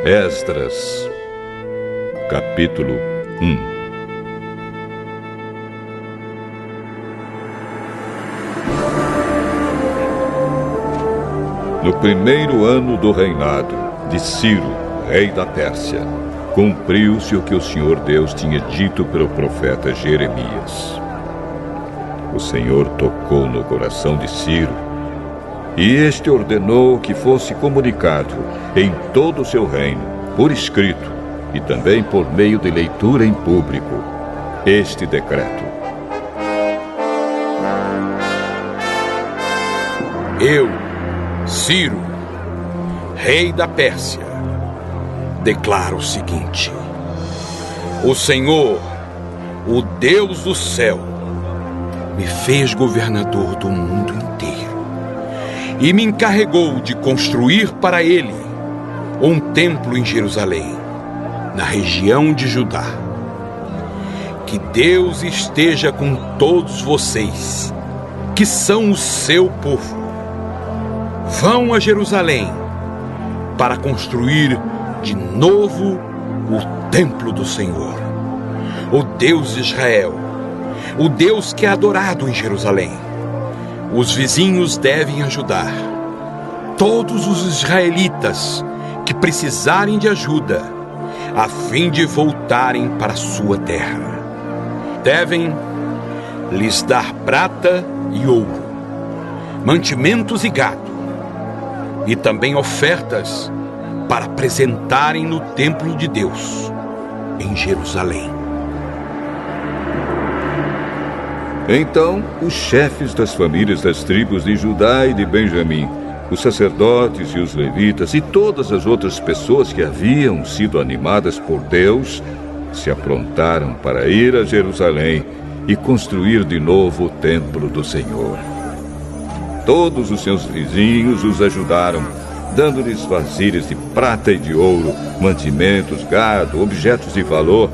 Esdras, capítulo 1. No primeiro ano do reinado de Ciro, rei da Pérsia, cumpriu-se o que o Senhor Deus tinha dito pelo profeta Jeremias. O Senhor tocou no coração de Ciro, e este ordenou que fosse comunicado em todo o seu reino, por escrito, e também por meio de leitura em público, este decreto. Eu, Ciro, rei da Pérsia, declaro o seguinte: o Senhor, o Deus do céu, me fez governador do mundo inteiro e me encarregou de construir para ele um templo em Jerusalém, na região de Judá. Que Deus esteja com todos vocês, que são o seu povo. Vão a Jerusalém para construir de novo o templo do Senhor, o Deus de Israel, o Deus que é adorado em Jerusalém. Os vizinhos devem ajudar. Todos os israelitas que precisarem de ajuda, a fim de voltarem para a sua terra, devem lhes dar prata e ouro, mantimentos e gado, e também ofertas para apresentarem no templo de Deus, em Jerusalém. Então, os chefes das famílias das tribos de Judá e de Benjamim, os sacerdotes e os levitas e todas as outras pessoas que haviam sido animadas por Deus, se aprontaram para ir a Jerusalém e construir de novo o templo do Senhor. Todos os seus vizinhos os ajudaram, dando-lhes vasilhas de prata e de ouro, mantimentos, gado, objetos de valor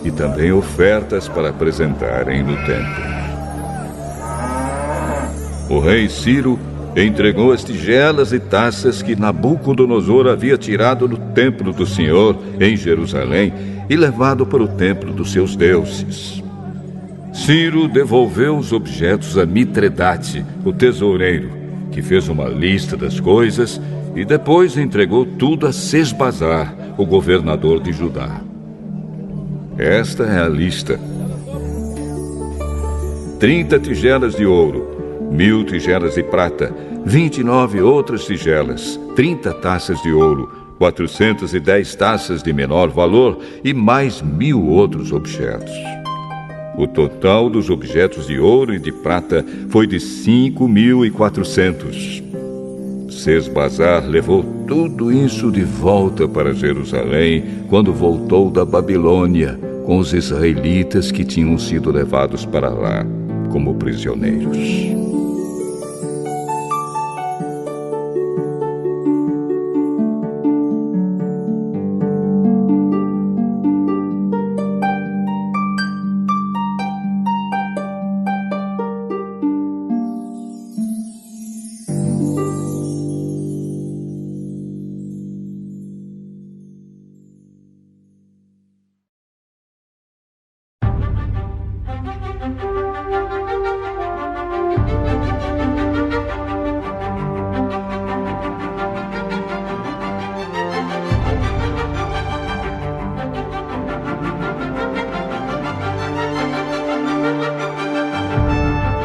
e também ofertas para apresentarem no templo. O rei Ciro entregou as tigelas e taças que Nabucodonosor havia tirado do templo do Senhor em Jerusalém e levado para o templo dos seus deuses. Ciro devolveu os objetos a Mitredate, o tesoureiro, que fez uma lista das coisas e depois entregou tudo a Sesbazar, o governador de Judá. Esta é a lista: 30 tigelas de ouro, 1000 tigelas de prata, 29 outras tigelas, 30 taças de ouro, 410 taças de menor valor e mais 1000 outros objetos. O total dos objetos de ouro e de prata foi de 5.400. Sesbazar levou tudo isso de volta para Jerusalém quando voltou da Babilônia com os israelitas que tinham sido levados para lá como prisioneiros.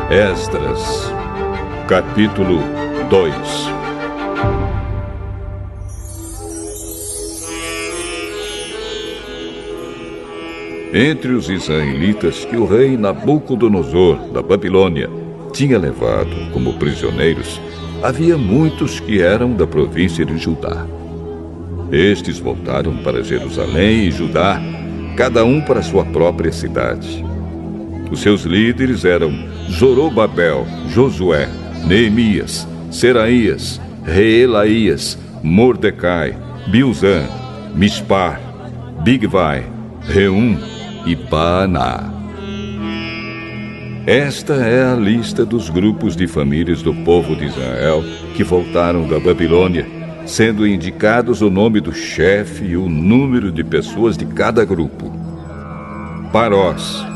Esdras, capítulo 2. Entre os israelitas que o rei Nabucodonosor, da Babilônia, tinha levado como prisioneiros, havia muitos que eram da província de Judá. Estes voltaram para Jerusalém e Judá, cada um para sua própria cidade. Os seus líderes eram Zorobabel, Josué, Neemias, Seraías, Reelaías, Mordecai, Bilzan, Mispar, Bigvai, Reum e Baaná. Esta é a lista dos grupos de famílias do povo de Israel que voltaram da Babilônia, sendo indicados o nome do chefe e o número de pessoas de cada grupo. Parós,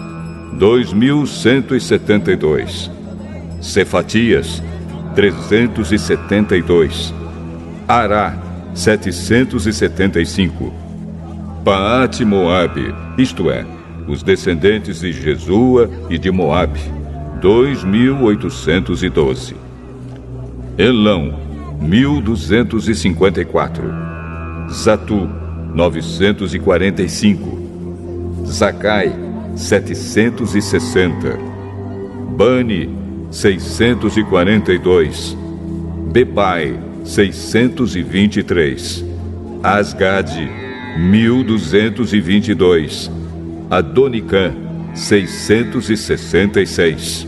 2.172. Cefatias, 372. Ará, 775. Paate Moabe, isto é, os descendentes de Jesua e de Moabe, 2.812. Elão, 1.254. Zatu, 945. Zacai, 760. Bani, 642. Bebai, 623. Asgade, 1.222. Adonicã, 666.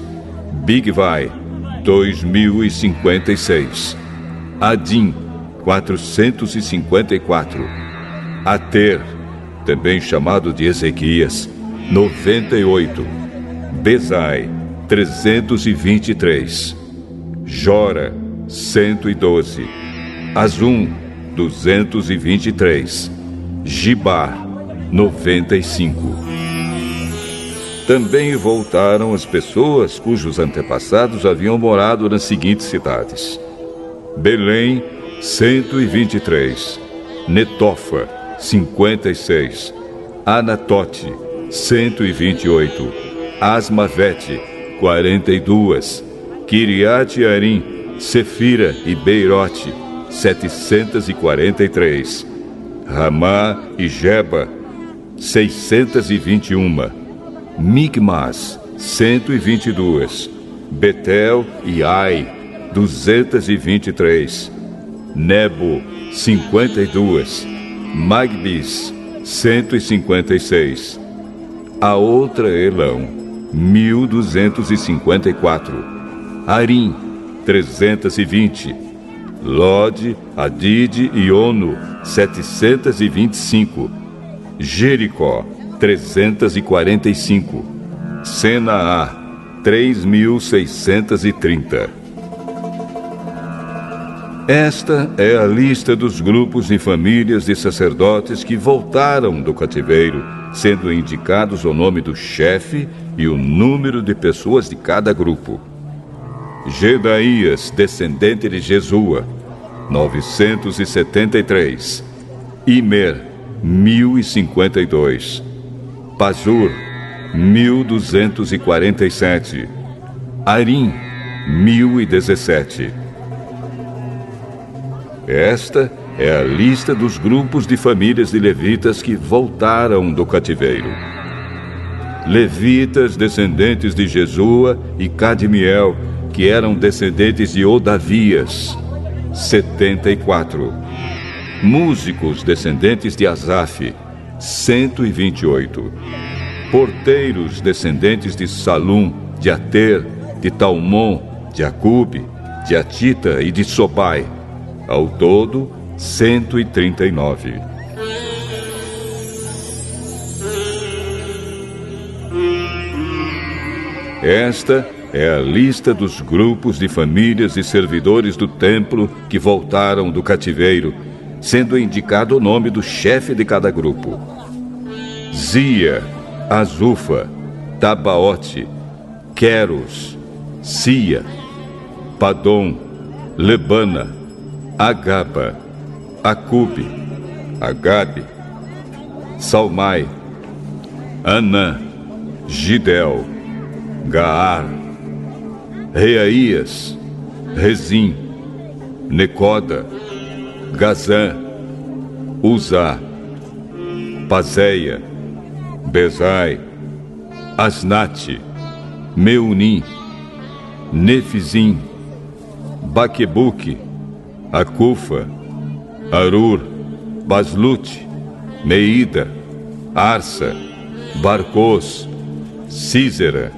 Bigvai, 2.056. Adim, 454. Ater, também chamado de Ezequias, 98. Bezai, 323. Jora, 112. Azum, 223. Gibar, 95. Também voltaram as pessoas cujos antepassados haviam morado nas seguintes cidades: Belém, 123. Netofa, 56. Anatote, 128. Asmavete, 42. Kiriat-Arim, Sefira e Beirote, 743. Ramá e Geba, 621. Migmas, 122. Betel e Ai, 223. Nebo, 52. Magbis, 156. A outra Elão, 1.254. Arim, 320. Lode, Adide e Ono, 725. Jericó, 345. Senaá, 3.630. Esta é a lista dos grupos e famílias de sacerdotes que voltaram do cativeiro, sendo indicados o nome do chefe e o número de pessoas de cada grupo. Gedaías, descendente de Jesua, 973. Imer, 1.052. Pazur, 1.247. Arim, 1.017. Esta é a lista dos grupos de famílias de levitas que voltaram do cativeiro. Levitas, descendentes de Jesua e Cadmiel, que eram descendentes de Odavias, 74. Músicos, descendentes de Asaf, 128. Porteiros, descendentes de Salum, de Ater, de Talmon, de Acube, de Atita e de Sobai. Ao todo, 139. Esta é a lista dos grupos de famílias e servidores do templo que voltaram do cativeiro, sendo indicado o nome do chefe de cada grupo: Zia, Azufa, Tabaote, Queros, Sia, Padom, Lebana, Agaba, Acube, Agabe, Salmai, Anã, Gidel, Gaar, Reaías, Rezim, Necoda, Gazã, Uzá, Pazéia, Bezai, Asnate, Meunim, Nefizim, Baquebuque, Acufa, Arur, Baslute, Meida, Arsa, Barcos, Císera,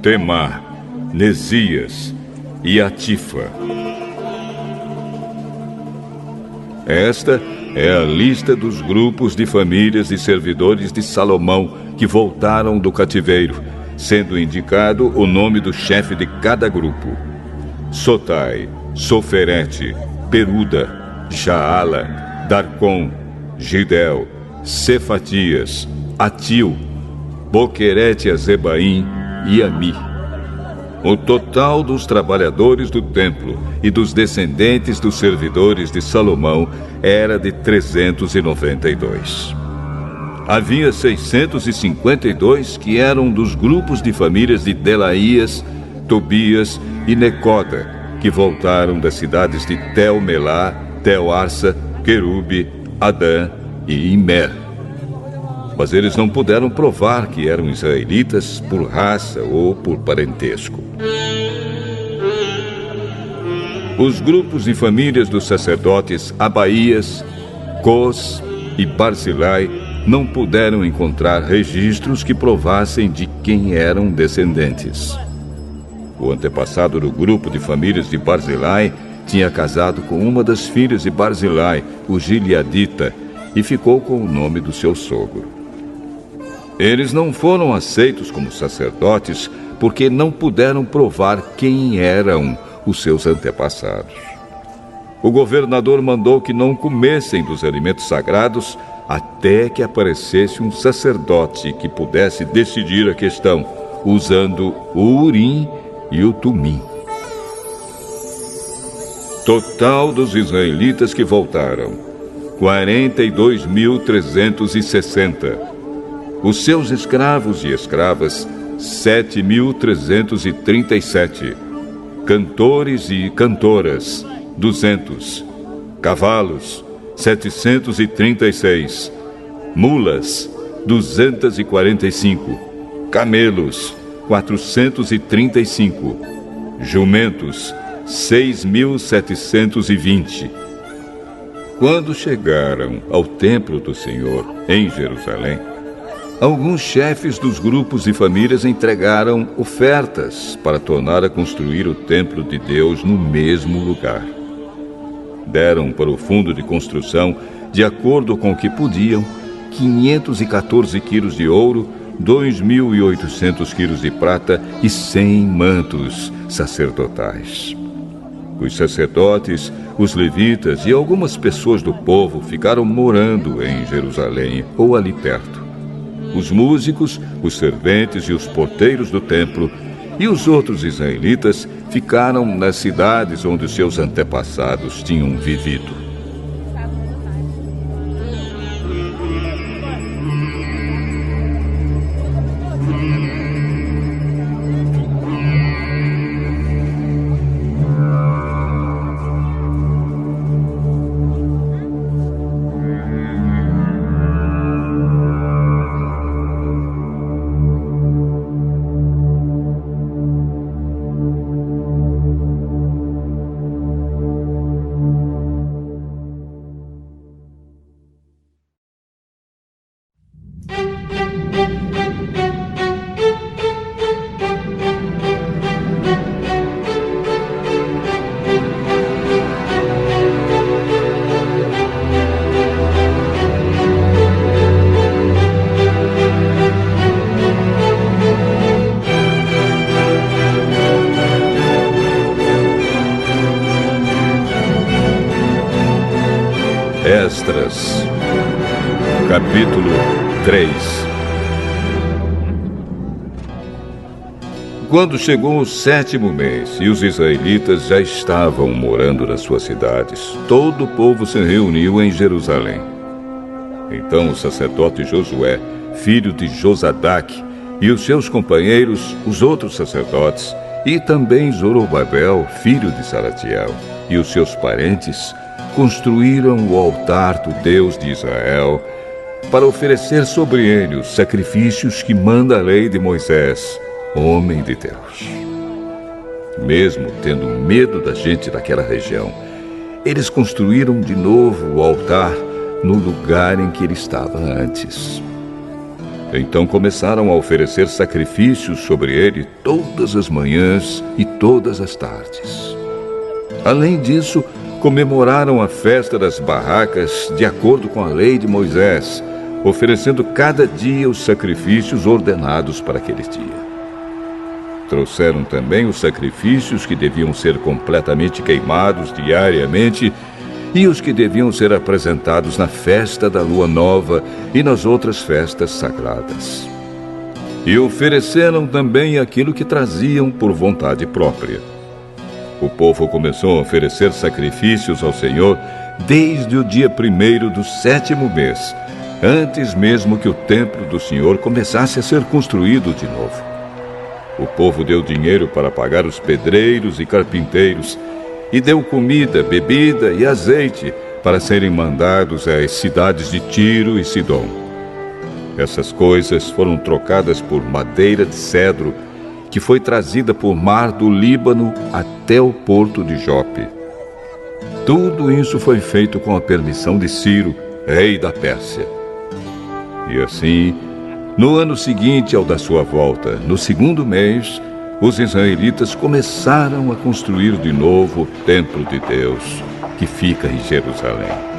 Temar, Nesias e Atifa. Esta é a lista dos grupos de famílias e servidores de Salomão que voltaram do cativeiro, sendo indicado o nome do chefe de cada grupo: Sotai, Soferete, Peruda, Jaala, Darcom, Gidel, Cefatias, Atil, Boquerete-Azebaim e Ami. O total dos trabalhadores do templo e dos descendentes dos servidores de Salomão era de 392. Havia 652 que eram dos grupos de famílias de Delaías, Tobias e Necoda, que voltaram das cidades de Tel-Melá, Tel-Arsa, Querube, Adã e Imer. Mas eles não puderam provar que eram israelitas por raça ou por parentesco. Os grupos e famílias dos sacerdotes Abaías, Cos e Barzilai não puderam encontrar registros que provassem de quem eram descendentes. O antepassado do grupo de famílias de Barzilai tinha casado com uma das filhas de Barzilai, o Gileadita, e ficou com o nome do seu sogro. Eles não foram aceitos como sacerdotes porque não puderam provar quem eram os seus antepassados. O governador mandou que não comessem dos alimentos sagrados até que aparecesse um sacerdote que pudesse decidir a questão, usando o Urim e o Tumim. Total dos israelitas que voltaram, 42.360. Os seus escravos e escravas, 7.337. Cantores e cantoras, 200. Cavalos, 736. Mulas, 245. Camelos, 435. Jumentos, 6.720. Quando chegaram ao templo do Senhor, em Jerusalém, alguns chefes dos grupos e famílias entregaram ofertas para tornar a construir o templo de Deus no mesmo lugar. Deram para o fundo de construção, de acordo com o que podiam, 514 quilos de ouro, 2.800 quilos de prata e 100 mantos sacerdotais. Os sacerdotes, os levitas e algumas pessoas do povo ficaram morando em Jerusalém ou ali perto. Os músicos, os serventes e os porteiros do templo e os outros israelitas ficaram nas cidades onde seus antepassados tinham vivido. Esdras, capítulo 3. Quando chegou o 7º mês e os israelitas já estavam morando nas suas cidades, todo o povo se reuniu em Jerusalém. Então o sacerdote Josué, filho de Josadaque, e os seus companheiros, os outros sacerdotes, e também Zorobabel, filho de Salatiel, e os seus parentes, construíram o altar do Deus de Israel para oferecer sobre ele os sacrifícios que manda a lei de Moisés, homem de Deus. Mesmo tendo medo da gente daquela região, eles construíram de novo o altar no lugar em que ele estava antes. Então começaram a oferecer sacrifícios sobre ele todas as manhãs e todas as tardes. Além disso, comemoraram a festa das barracas de acordo com a lei de Moisés, oferecendo cada dia os sacrifícios ordenados para aquele dia. Trouxeram também os sacrifícios que deviam ser completamente queimados diariamente e os que deviam ser apresentados na festa da lua nova e nas outras festas sagradas. E ofereceram também aquilo que traziam por vontade própria. O povo começou a oferecer sacrifícios ao Senhor desde o dia 1º do 7º mês, antes mesmo que o templo do Senhor começasse a ser construído de novo. O povo deu dinheiro para pagar os pedreiros e carpinteiros, e deu comida, bebida e azeite para serem mandados às cidades de Tiro e Sidom. Essas coisas foram trocadas por madeira de cedro, que foi trazida por mar do Líbano até o porto de Jope. Tudo isso foi feito com a permissão de Ciro, rei da Pérsia. E assim, no ano seguinte ao da sua volta, no 2º mês, os israelitas começaram a construir de novo o templo de Deus, que fica em Jerusalém.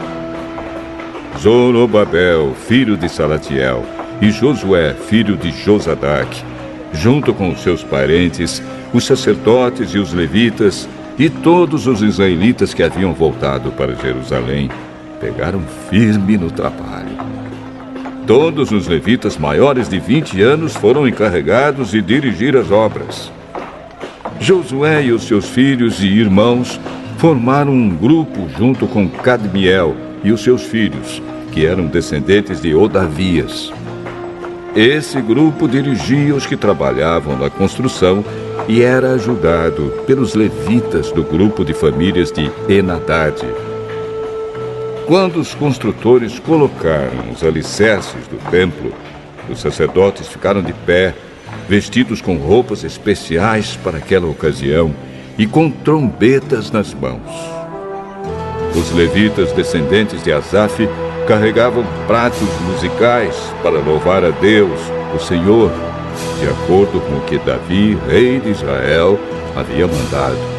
Zorobabel, filho de Salatiel, e Josué, filho de Josadaque, junto com os seus parentes, os sacerdotes e os levitas, e todos os israelitas que haviam voltado para Jerusalém, pegaram firme no trabalho. Todos os levitas maiores de 20 anos foram encarregados de dirigir as obras. Josué e os seus filhos e irmãos formaram um grupo junto com Cadmiel e os seus filhos, que eram descendentes de Odavias. Esse grupo dirigia os que trabalhavam na construção e era ajudado pelos levitas do grupo de famílias de Enadad. Quando os construtores colocaram os alicerces do templo, os sacerdotes ficaram de pé, vestidos com roupas especiais para aquela ocasião e com trombetas nas mãos. Os levitas descendentes de Asaf carregavam pratos musicais para louvar a Deus, o Senhor, de acordo com o que Davi, rei de Israel, havia mandado.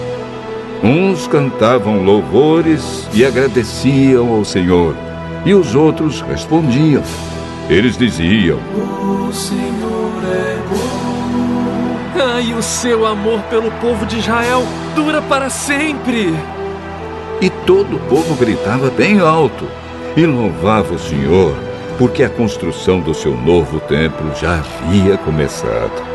Uns cantavam louvores e agradeciam ao Senhor, e os outros respondiam. Eles diziam: O Senhor é bom. E o seu amor pelo povo de Israel dura para sempre. E todo o povo gritava bem alto e louvava o Senhor, porque a construção do seu novo templo já havia começado.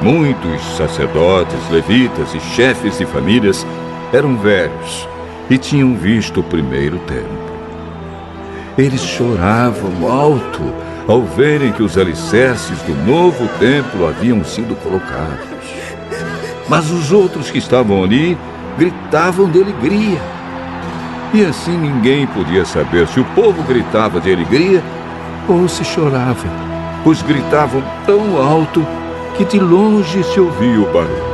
Muitos sacerdotes, levitas e chefes de famílias eram velhos e tinham visto o primeiro templo. Eles choravam alto ao verem que os alicerces do novo templo haviam sido colocados. Mas os outros que estavam ali gritavam de alegria. E assim ninguém podia saber se o povo gritava de alegria ou se chorava, pois gritavam tão alto que de longe se ouvia o barulho.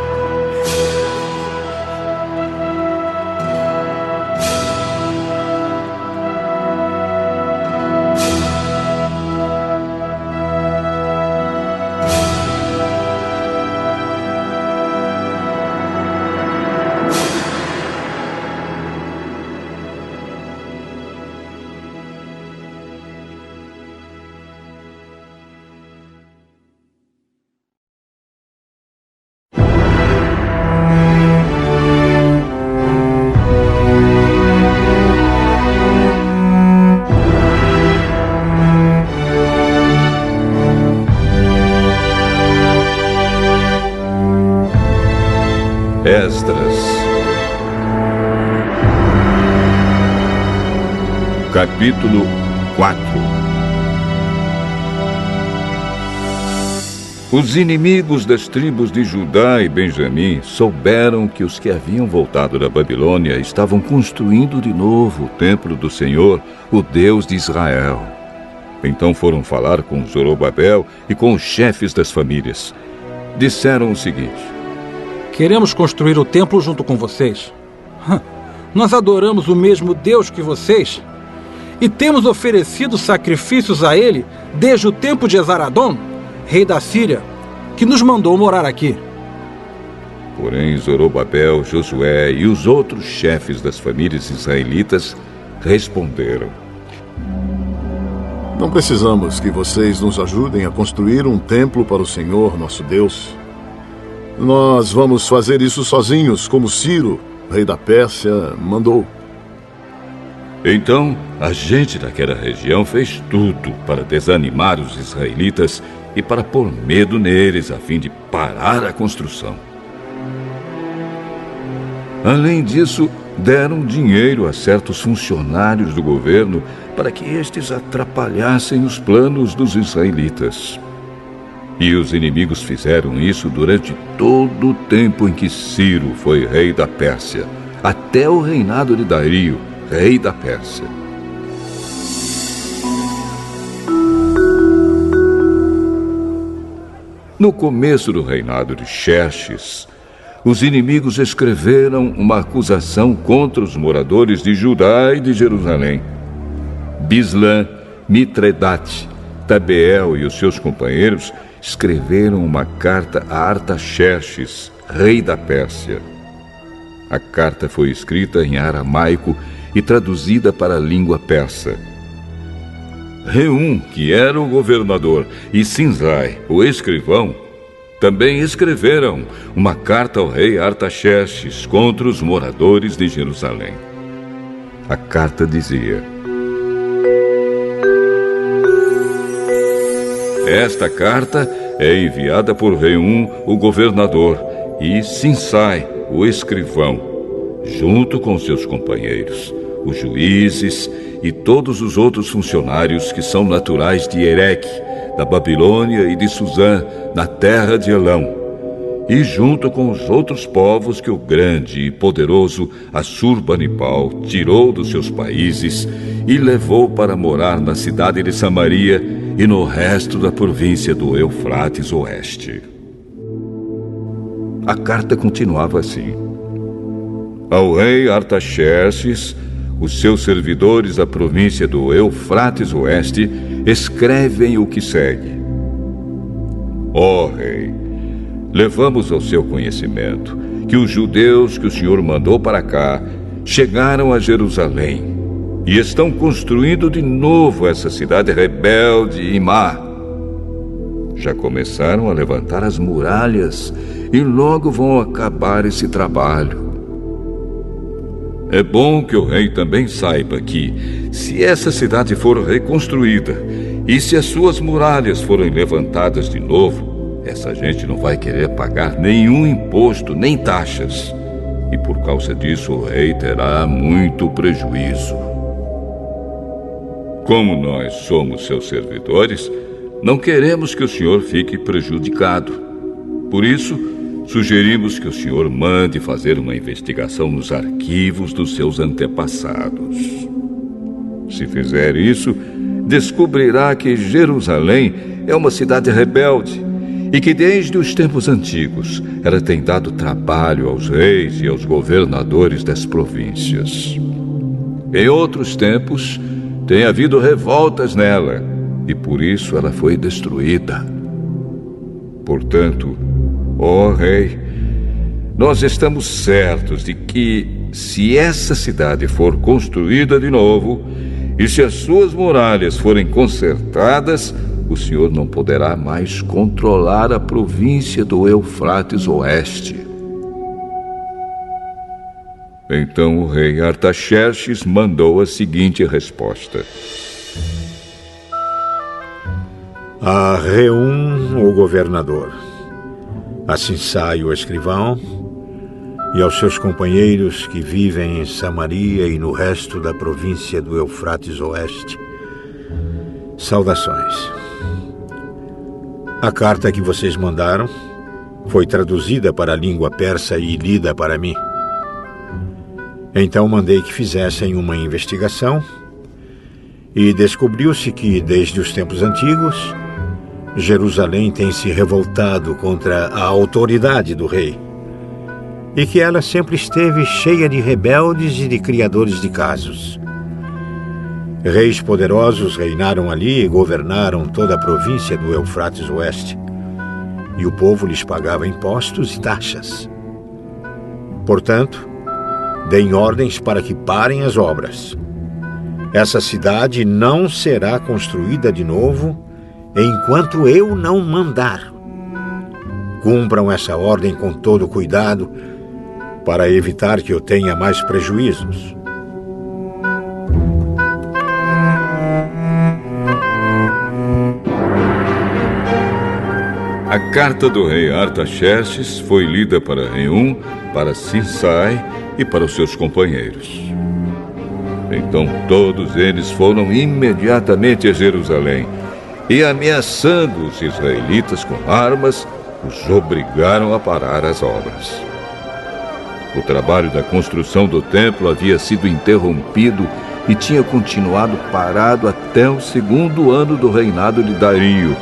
Esdras. Capítulo 4. Os inimigos das tribos de Judá e Benjamim souberam que os que haviam voltado da Babilônia estavam construindo de novo o templo do Senhor, o Deus de Israel. Então foram falar com Zorobabel e com os chefes das famílias. Disseram o seguinte: Queremos construir o templo junto com vocês. Nós adoramos o mesmo Deus que vocês e temos oferecido sacrifícios a ele desde o tempo de Esaradom, rei da Síria, que nos mandou morar aqui. Porém, Zorobabel, Josué e os outros chefes das famílias israelitas responderam: Não precisamos que vocês nos ajudem a construir um templo para o Senhor, nosso Deus. Nós vamos fazer isso sozinhos, como Ciro, rei da Pérsia, mandou. Então, a gente daquela região fez tudo para desanimar os israelitas e para pôr medo neles, a fim de parar a construção. Além disso, deram dinheiro a certos funcionários do governo para que estes atrapalhassem os planos dos israelitas. E os inimigos fizeram isso durante todo o tempo em que Ciro foi rei da Pérsia, até o reinado de Dario, rei da Pérsia. No começo do reinado de Xerxes, os inimigos escreveram uma acusação contra os moradores de Judá e de Jerusalém. Bislã, Mitredate, Tabeel e os seus companheiros escreveram uma carta a Artaxerxes, rei da Pérsia. A carta foi escrita em aramaico e traduzida para a língua persa. Reum, que era o governador, e Sinzai, o escrivão, também escreveram uma carta ao rei Artaxerxes contra os moradores de Jerusalém. A carta dizia: Esta carta é enviada por Reum, o governador, e Sinsai, o escrivão, junto com seus companheiros, os juízes e todos os outros funcionários que são naturais de Ereque, da Babilônia e de Suzã, na terra de Elão, e junto com os outros povos que o grande e poderoso Assurbanipal tirou dos seus países e levou para morar na cidade de Samaria e no resto da província do Eufrates Oeste. A carta continuava assim: Ao rei Artaxerxes, os seus servidores da província do Eufrates Oeste escrevem o que segue: Ó rei, levamos ao seu conhecimento que os judeus que o senhor mandou para cá chegaram a Jerusalém e estão construindo de novo essa cidade rebelde e má. Já começaram a levantar as muralhas e logo vão acabar esse trabalho. É bom que o rei também saiba que, se essa cidade for reconstruída e se as suas muralhas forem levantadas de novo, essa gente não vai querer pagar nenhum imposto nem taxas. E por causa disso o rei terá muito prejuízo. Como nós somos seus servidores, não queremos que o senhor fique prejudicado. Por isso, sugerimos que o senhor mande fazer uma investigação nos arquivos dos seus antepassados. Se fizer isso, descobrirá que Jerusalém é uma cidade rebelde e que desde os tempos antigos ela tem dado trabalho aos reis e aos governadores das províncias. Em outros tempos, tem havido revoltas nela e por isso ela foi destruída. Portanto, ó rei, nós estamos certos de que, se essa cidade for construída de novo e se as suas muralhas forem consertadas, o senhor não poderá mais controlar a província do Eufrates Oeste. Então o rei Artaxerxes mandou a seguinte resposta: A Reum, o governador, a Sinsai, o escrivão, e aos seus companheiros que vivem em Samaria e no resto da província do Eufrates Oeste, saudações. A carta que vocês mandaram foi traduzida para a língua persa e lida para mim. Então mandei que fizessem uma investigação e descobriu-se que, desde os tempos antigos, Jerusalém tem se revoltado contra a autoridade do rei e que ela sempre esteve cheia de rebeldes e de criadores de casos. Reis poderosos reinaram ali e governaram toda a província do Eufrates Oeste, e o povo lhes pagava impostos e taxas. Portanto, deem ordens para que parem as obras. Essa cidade não será construída de novo enquanto eu não mandar. Cumpram essa ordem com todo cuidado para evitar que eu tenha mais prejuízos. A carta do rei Artaxerxes foi lida para Reum, para Sinsai e para os seus companheiros. Então todos eles foram imediatamente a Jerusalém e, ameaçando os israelitas com armas, os obrigaram a parar as obras. O trabalho da construção do templo havia sido interrompido e tinha continuado parado até o 2º ano do reinado de Dario,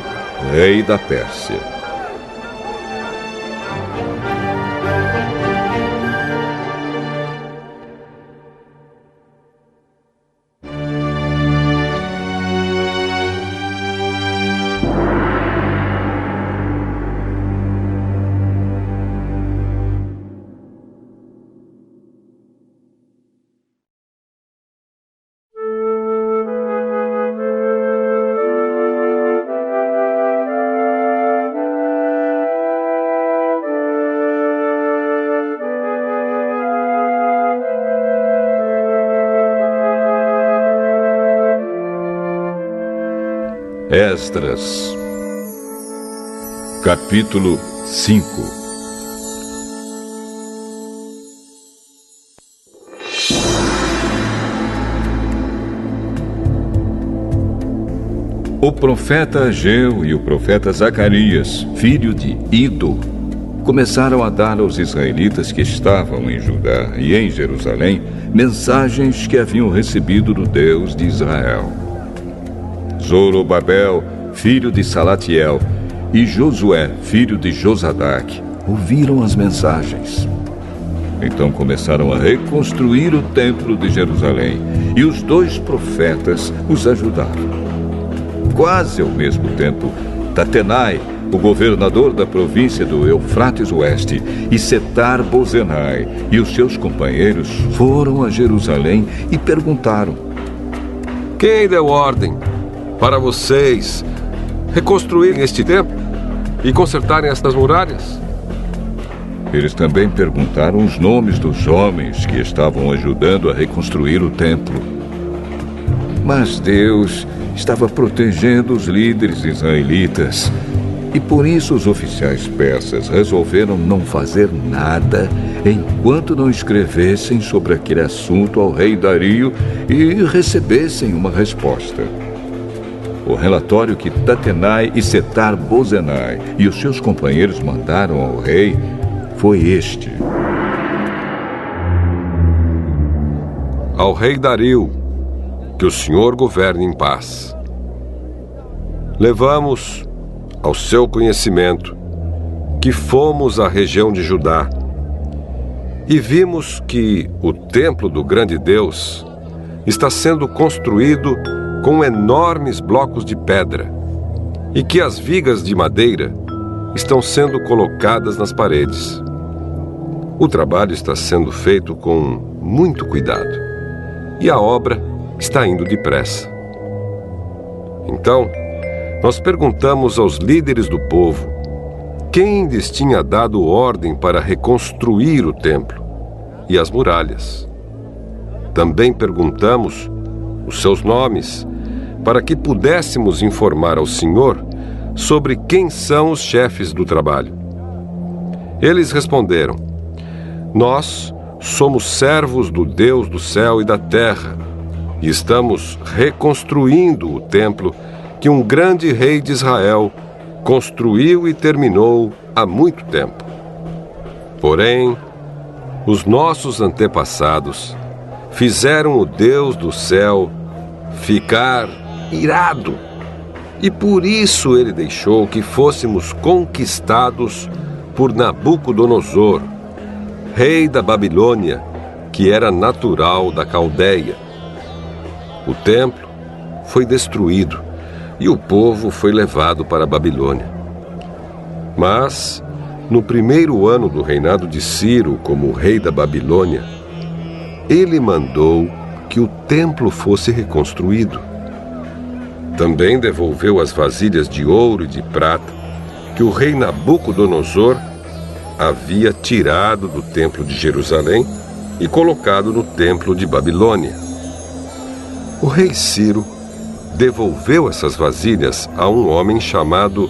rei da Pérsia. Esdras, capítulo 5. O profeta Ageu e o profeta Zacarias, filho de Ido, começaram a dar aos israelitas que estavam em Judá e em Jerusalém mensagens que haviam recebido do Deus de Israel. Zorobabel, filho de Salatiel, e Josué, filho de Josadaque, ouviram as mensagens. Então começaram a reconstruir o templo de Jerusalém, e os 2 profetas os ajudaram. Quase ao mesmo tempo, Tatenai, o governador da província do Eufrates Oeste, e Setar-Bozenai e os seus companheiros foram a Jerusalém e perguntaram: quem deu ordem para vocês reconstruírem este templo e consertarem estas muralhas? Eles também perguntaram os nomes dos homens que estavam ajudando a reconstruir o templo. Mas Deus estava protegendo os líderes israelitas, e por isso os oficiais persas resolveram não fazer nada enquanto não escrevessem sobre aquele assunto ao rei Dario e recebessem uma resposta. O relatório que Tatenai e Setar-Bozenai e os seus companheiros mandaram ao rei foi este: ao rei Dario, que o Senhor governe em paz. Levamos ao seu conhecimento que fomos à região de Judá e vimos que o templo do grande Deus está sendo construído com enormes blocos de pedra e que as vigas de madeira estão sendo colocadas nas paredes. O trabalho está sendo feito com muito cuidado e a obra está indo depressa. Então, nós perguntamos aos líderes do povo quem lhes tinha dado ordem para reconstruir o templo e as muralhas. Também perguntamos os seus nomes, para que pudéssemos informar ao Senhor sobre quem são os chefes do trabalho. Eles responderam: nós somos servos do Deus do céu e da terra, e estamos reconstruindo o templo que um grande rei de Israel construiu e terminou há muito tempo. Porém, os nossos antepassados fizeram o Deus do céu ficar irado, e por isso ele deixou que fôssemos conquistados por Nabucodonosor, rei da Babilônia, que era natural da Caldeia. O templo foi destruído e o povo foi levado para a Babilônia. Mas, no 1º ano do reinado de Ciro como rei da Babilônia, ele mandou que o templo fosse reconstruído. Também devolveu as vasilhas de ouro e de prata que o rei Nabucodonosor havia tirado do templo de Jerusalém e colocado no templo de Babilônia. O rei Ciro devolveu essas vasilhas a um homem chamado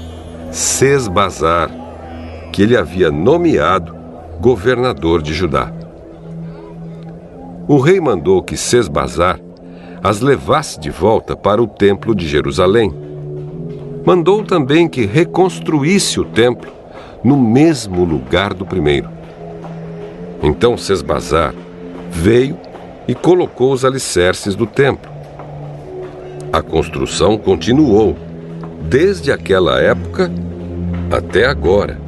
Sesbazar, que ele havia nomeado governador de Judá. O rei mandou que Sesbazar as levasse de volta para o templo de Jerusalém. Mandou também que reconstruísse o templo no mesmo lugar do primeiro. Então Sesbazar veio e colocou os alicerces do templo. A construção continuou desde aquela época até agora,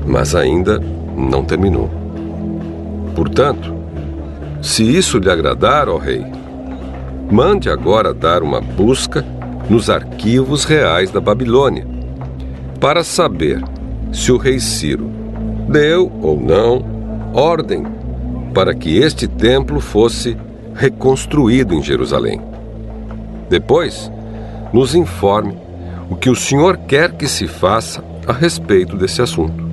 mas ainda não terminou. Portanto, se isso lhe agradar, ó rei, mande agora dar uma busca nos arquivos reais da Babilônia, para saber se o rei Ciro deu ou não ordem para que este templo fosse reconstruído em Jerusalém. Depois, nos informe o que o senhor quer que se faça a respeito desse assunto.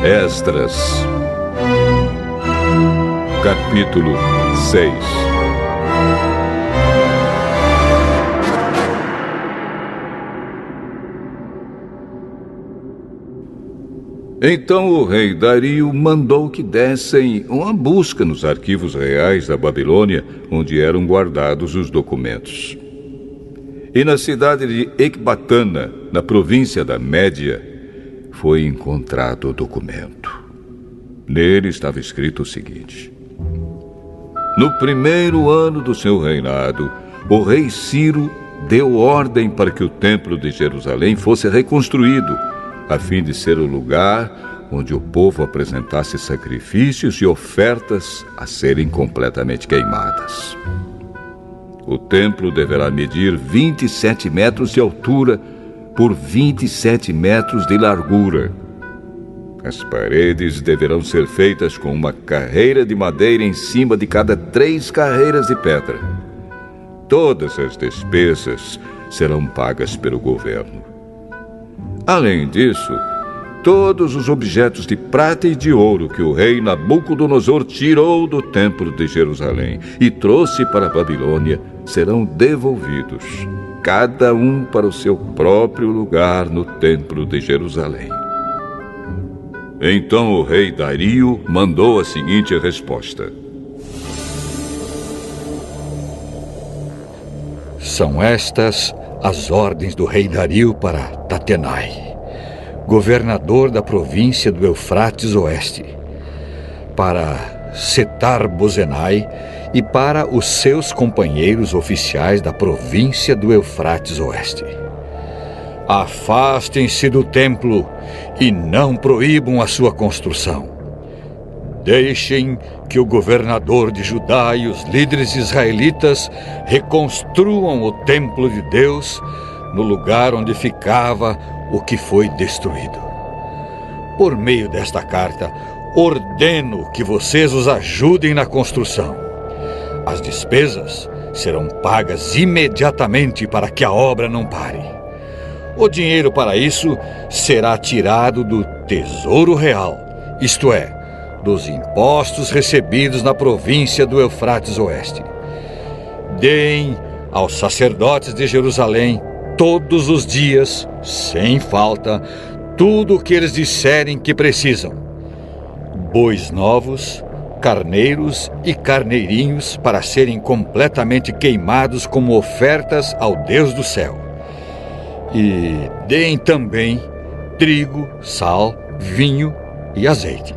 Esdras, capítulo 6. Então o rei Dario mandou que dessem uma busca nos arquivos reais da Babilônia, onde eram guardados os documentos. E na cidade de Ecbatana, na província da Média, foi encontrado o documento. Nele estava escrito o seguinte: no primeiro ano do seu reinado, o rei Ciro deu ordem para que o templo de Jerusalém fosse reconstruído, a fim de ser o lugar onde o povo apresentasse sacrifícios e ofertas a serem completamente queimadas. O templo deverá medir 27 metros de altura por 27 metros de largura. As paredes deverão ser feitas com uma carreira de madeira em cima de cada 3 carreiras de pedra. Todas as despesas serão pagas pelo governo. Além disso, todos os objetos de prata e de ouro que o rei Nabucodonosor tirou do templo de Jerusalém e trouxe para a Babilônia serão devolvidos, cada um para o seu próprio lugar no templo de Jerusalém. Então o rei Dario mandou a seguinte resposta: são estas as ordens do rei Dario para Tatenai, governador da província do Eufrates Oeste, para Setar-Bozenai e para os seus companheiros oficiais da província do Eufrates Oeste. Afastem-se do templo e não proíbam a sua construção. Deixem que o governador de Judá e os líderes israelitas reconstruam o templo de Deus no lugar onde ficava o que foi destruído. Por meio desta carta, ordeno que vocês os ajudem na construção. As despesas serão pagas imediatamente para que a obra não pare. O dinheiro para isso será tirado do Tesouro Real, isto é, dos impostos recebidos na província do Eufrates Oeste. Deem aos sacerdotes de Jerusalém todos os dias, sem falta, tudo o que eles disserem que precisam: bois novos, carneiros e carneirinhos para serem completamente queimados como ofertas ao Deus do céu. E deem também trigo, sal, vinho e azeite.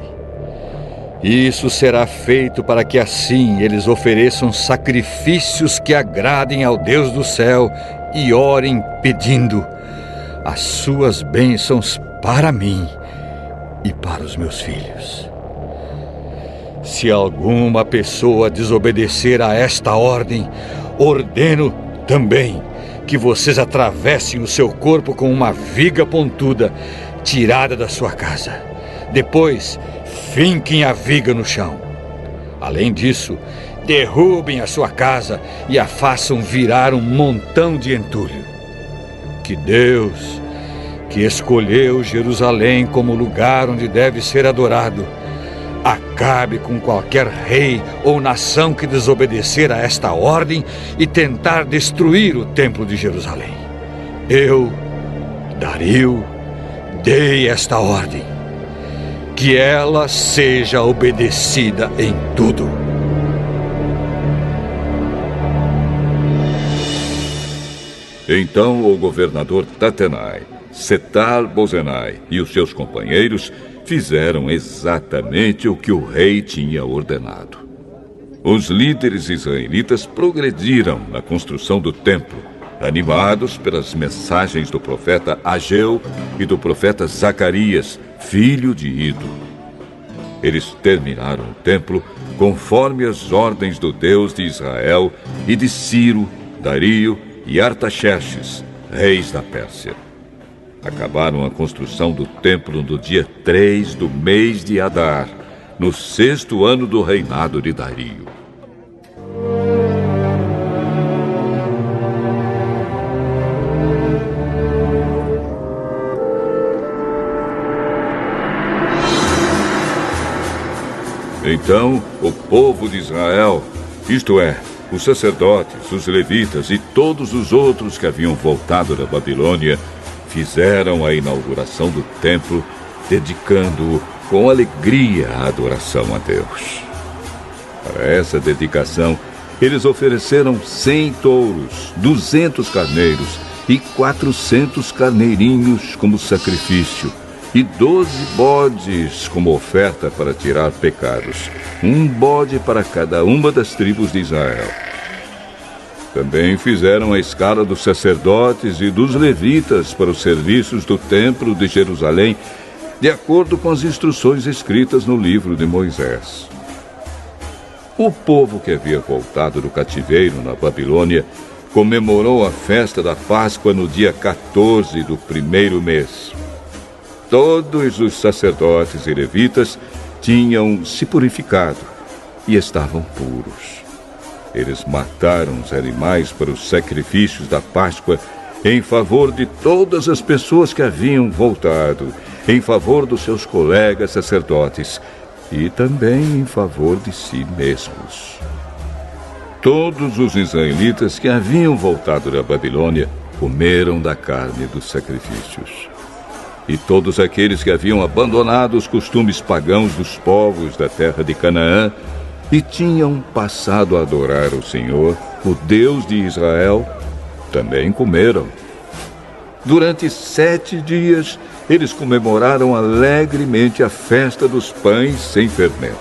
Isso será feito para que assim eles ofereçam sacrifícios que agradem ao Deus do céu e orem pedindo as suas bênçãos para mim e para os meus filhos. Se alguma pessoa desobedecer a esta ordem, ordeno também que vocês atravessem o seu corpo com uma viga pontuda tirada da sua casa. Depois, finquem a viga no chão. Além disso, derrubem a sua casa e a façam virar um montão de entulho. Que Deus, que escolheu Jerusalém como lugar onde deve ser adorado, acabe com qualquer rei ou nação que desobedecer a esta ordem e tentar destruir o templo de Jerusalém. Eu, Dario, dei esta ordem. Que ela seja obedecida em tudo. Então o governador Tatenai, Setar-Bozenai e os seus companheiros fizeram exatamente o que o rei tinha ordenado. Os líderes israelitas progrediram na construção do templo, animados pelas mensagens do profeta Ageu e do profeta Zacarias, filho de Ido. Eles terminaram o templo conforme as ordens do Deus de Israel e de Ciro, Dario e Artaxerxes, reis da Pérsia. Acabaram a construção do templo no dia 3 do mês de Adar, no 6º ano do reinado de Dario. Então o povo de Israel, isto é, os sacerdotes, os levitas e todos os outros que haviam voltado da Babilônia, fizeram a inauguração do templo, dedicando-o com alegria à adoração a Deus. Para essa dedicação, eles ofereceram 100 touros, 200 carneiros e 400 carneirinhos como sacrifício, e 12 bodes como oferta para tirar pecados, um bode para cada uma das tribos de Israel. Também fizeram a escala dos sacerdotes e dos levitas para os serviços do templo de Jerusalém, de acordo com as instruções escritas no livro de Moisés. O povo que havia voltado do cativeiro na Babilônia comemorou a festa da Páscoa no dia 14 do primeiro mês. Todos os sacerdotes e levitas tinham se purificado e estavam puros. Eles mataram os animais para os sacrifícios da Páscoa em favor de todas as pessoas que haviam voltado, em favor dos seus colegas sacerdotes e também em favor de si mesmos. Todos os israelitas que haviam voltado da Babilônia comeram da carne dos sacrifícios. E todos aqueles que haviam abandonado os costumes pagãos dos povos da terra de Canaã e tinham passado a adorar o Senhor, o Deus de Israel, também comeram. Durante 7 dias, eles comemoraram alegremente a festa dos pães sem fermento.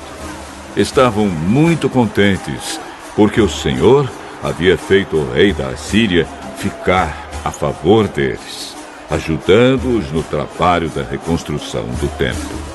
Estavam muito contentes, porque o Senhor havia feito o rei da Assíria ficar a favor deles, ajudando-os no trabalho da reconstrução do templo.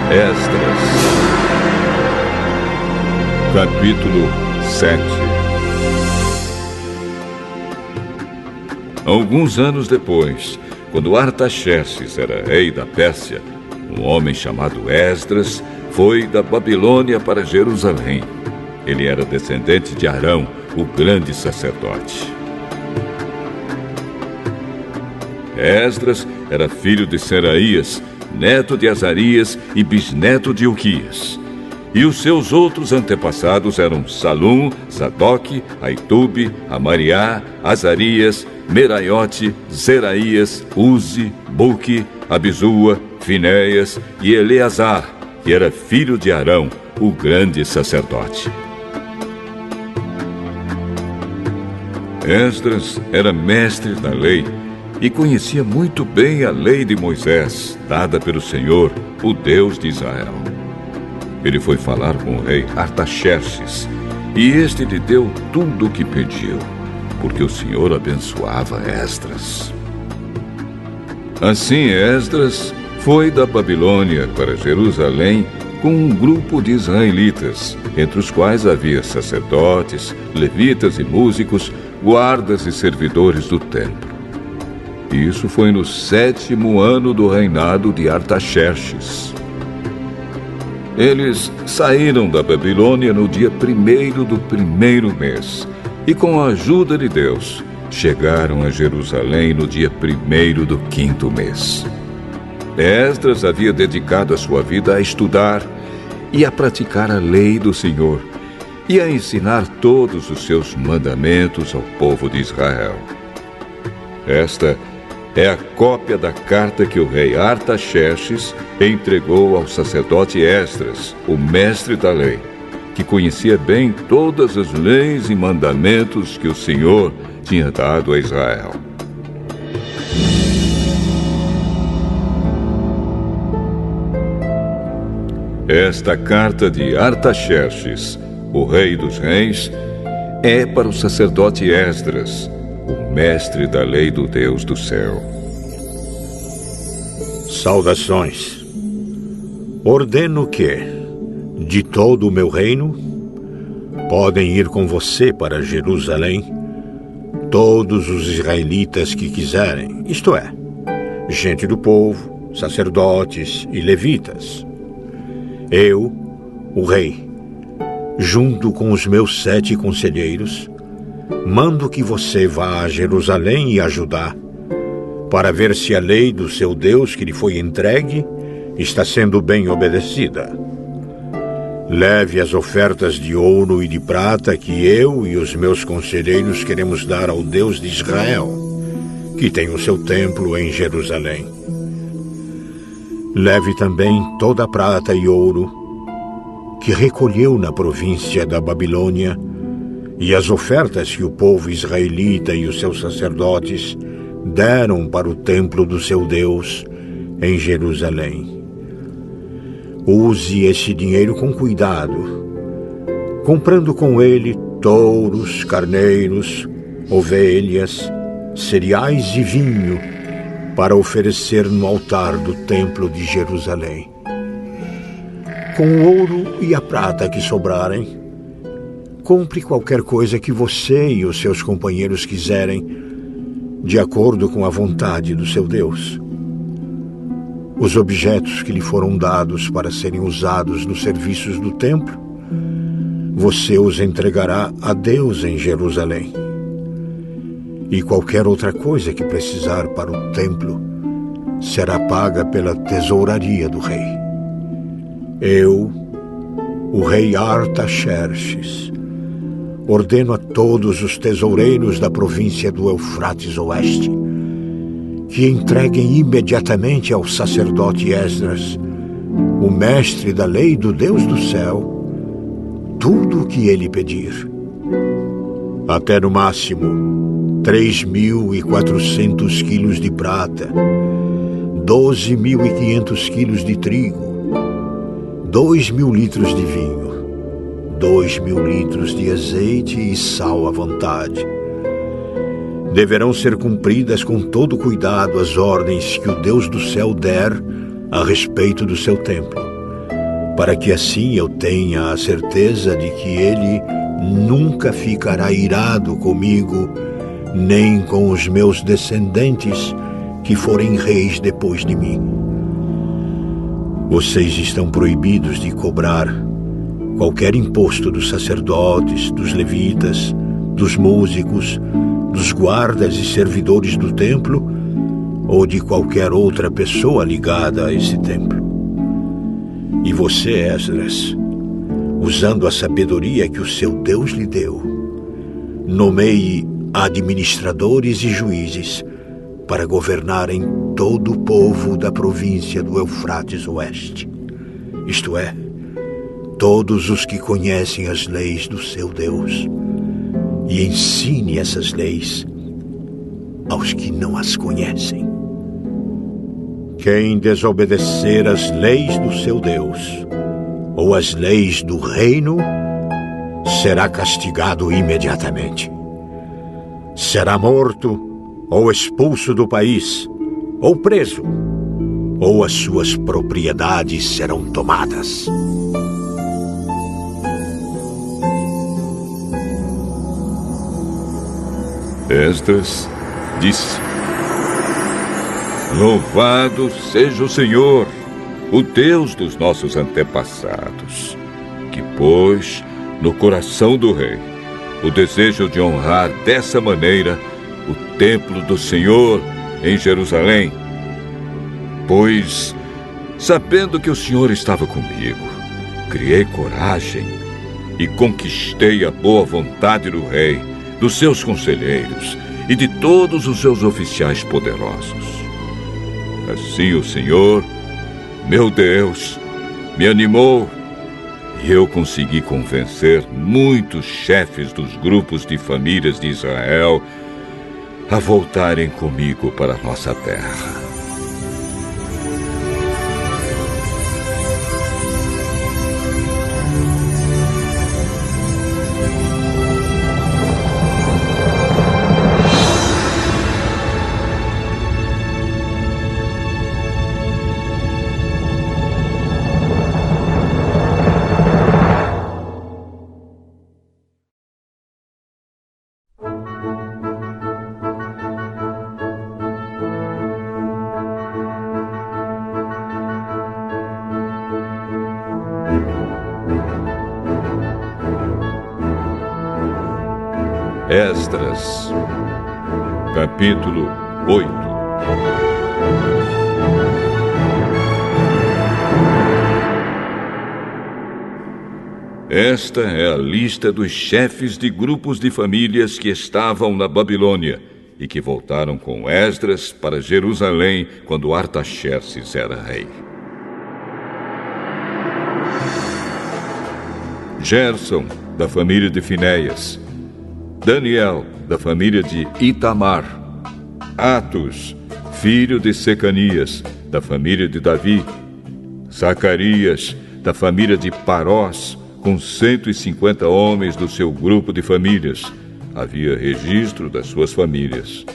Esdras, capítulo 7. Alguns anos depois, quando Artaxerxes era rei da Pérsia, um homem chamado Esdras foi da Babilônia para Jerusalém. Ele era descendente de Arão, o grande sacerdote. Esdras era filho de Seraías, neto de Azarias e bisneto de Uquias. E os seus outros antepassados eram Salum, Sadoque, Aitube, Amariá, Azarias, Meraiote, Zeraías, Uzi, Buque, Abizua, Finéias e Eleazar, que era filho de Arão, o grande sacerdote. Esdras era mestre da lei e conhecia muito bem a lei de Moisés, dada pelo Senhor, o Deus de Israel. Ele foi falar com o rei Artaxerxes, e este lhe deu tudo o que pediu, porque o Senhor abençoava Esdras. Assim Esdras foi da Babilônia para Jerusalém com um grupo de israelitas, entre os quais havia sacerdotes, levitas e músicos, guardas e servidores do templo. Isso foi no 7º ano do reinado de Artaxerxes. Eles saíram da Babilônia no dia 1º do 1º mês e, com a ajuda de Deus, chegaram a Jerusalém no dia 1º do 5º mês. Esdras havia dedicado a sua vida a estudar e a praticar a lei do Senhor e a ensinar todos os seus mandamentos ao povo de Israel. Esta é a cópia da carta que o rei Artaxerxes entregou ao sacerdote Esdras, o mestre da lei, que conhecia bem todas as leis e mandamentos que o Senhor tinha dado a Israel. Esta carta de Artaxerxes, o rei dos reis, é para o sacerdote Esdras, o mestre da lei do Deus do céu. Saudações. Ordeno que, de todo o meu reino, podem ir com você para Jerusalém todos os israelitas que quiserem, isto é, gente do povo, sacerdotes e levitas. Eu, o rei, junto com os meus 7 conselheiros, mando que você vá a Jerusalém e a Judá, para ver se a lei do seu Deus que lhe foi entregue está sendo bem obedecida. Leve as ofertas de ouro e de prata que eu e os meus conselheiros queremos dar ao Deus de Israel, que tem o seu templo em Jerusalém. Leve também toda a prata e ouro que recolheu na província da Babilônia e as ofertas que o povo israelita e os seus sacerdotes deram para o templo do seu Deus em Jerusalém. Use esse dinheiro com cuidado, comprando com ele touros, carneiros, ovelhas, cereais e vinho para oferecer no altar do templo de Jerusalém. Com o ouro e a prata que sobrarem, compre qualquer coisa que você e os seus companheiros quiserem, de acordo com a vontade do seu Deus. Os objetos que lhe foram dados para serem usados nos serviços do templo, você os entregará a Deus em Jerusalém. E qualquer outra coisa que precisar para o templo será paga pela tesouraria do rei. Eu, o rei Artaxerxes, ordeno a todos os tesoureiros da província do Eufrates Oeste que entreguem imediatamente ao sacerdote Esdras, o mestre da lei do Deus do céu, tudo o que ele pedir. Até no máximo 3.400 quilos de prata, 12.500 quilos de trigo, 2.000 litros de vinho, 2.000 litros de azeite e sal à vontade. Deverão ser cumpridas com todo cuidado as ordens que o Deus do céu der a respeito do seu templo, para que assim eu tenha a certeza de que ele nunca ficará irado comigo, nem com os meus descendentes que forem reis depois de mim. Vocês estão proibidos de cobrar qualquer imposto dos sacerdotes, dos levitas, dos músicos, dos guardas e servidores do templo ou de qualquer outra pessoa ligada a esse templo. E você, Esdras, usando a sabedoria que o seu Deus lhe deu, nomeie administradores e juízes para governarem todo o povo da província do Eufrates Oeste, isto é, todos os que conhecem as leis do seu Deus, e ensine essas leis aos que não as conhecem. Quem desobedecer às leis do seu Deus ou às leis do reino será castigado imediatamente. Será morto ou expulso do país, ou preso, ou as suas propriedades serão tomadas. Esdras disse: Louvado seja o Senhor, o Deus dos nossos antepassados, que pôs no coração do rei o desejo de honrar dessa maneira o templo do Senhor em Jerusalém. Pois, sabendo que o Senhor estava comigo, criei coragem e conquistei a boa vontade do rei, dos seus conselheiros e de todos os seus oficiais poderosos. Assim o Senhor, meu Deus, me animou e eu consegui convencer muitos chefes dos grupos de famílias de Israel a voltarem comigo para a nossa terra. Esdras, capítulo 8. Esta é a lista dos chefes de grupos de famílias que estavam na Babilônia e que voltaram com Esdras para Jerusalém quando Artaxerxes era rei. Gerson, da família de Finéias. Daniel, da família de Itamar. Atos, filho de Secanias, da família de Davi. Zacarias, da família de Parós, com 150 homens do seu grupo de famílias. Havia registro das suas famílias.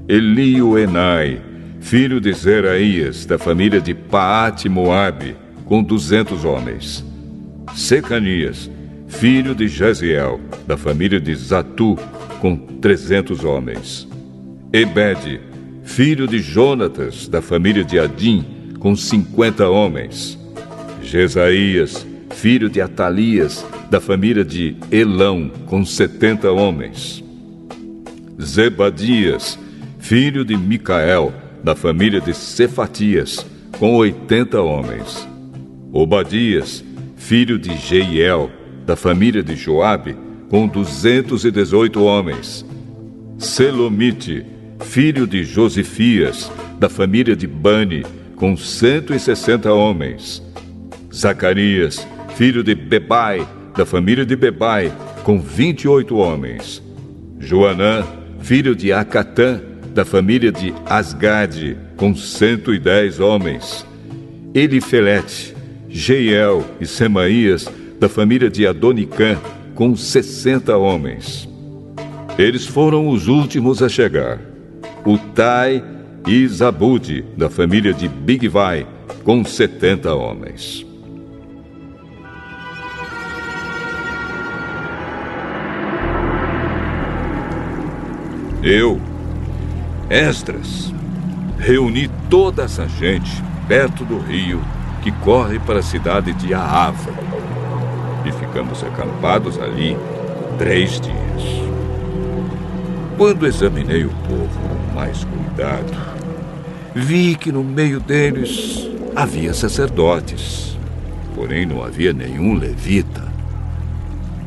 Elioenai, filho de Zeraías, da família de Paate-Moabe, com 200 homens. Secanias, filho de Jaziel, da família de Zatu, com 300 homens. Ebede, filho de Jonatas, da família de Adim, com 50 homens. Jesaías, filho de Atalias, da família de Elão, com 70 homens. Zebadias, filho de Micael, da família de Cefatias, com 80 homens. Obadias, filho de Jeiel, da família de Joabe, com 218 homens. Selomite, filho de Josifias, da família de Bani, com 160 homens. Zacarias, filho de Bebai, da família de Bebai, com 28 homens. Joanã, filho de Acatã, da família de Asgade, com 110 homens. Elifelete, Jeiel e Semaías, da família de Adonicã, com 60 homens. Eles foram os últimos a chegar. Utai e Zabude, da família de Bigvai, com 70 homens. Eu, Esdras, reuni toda essa gente perto do rio que corre para a cidade de Ahava. E ficamos acampados ali 3 dias. Quando examinei o povo com mais cuidado, vi que no meio deles havia sacerdotes, porém não havia nenhum levita,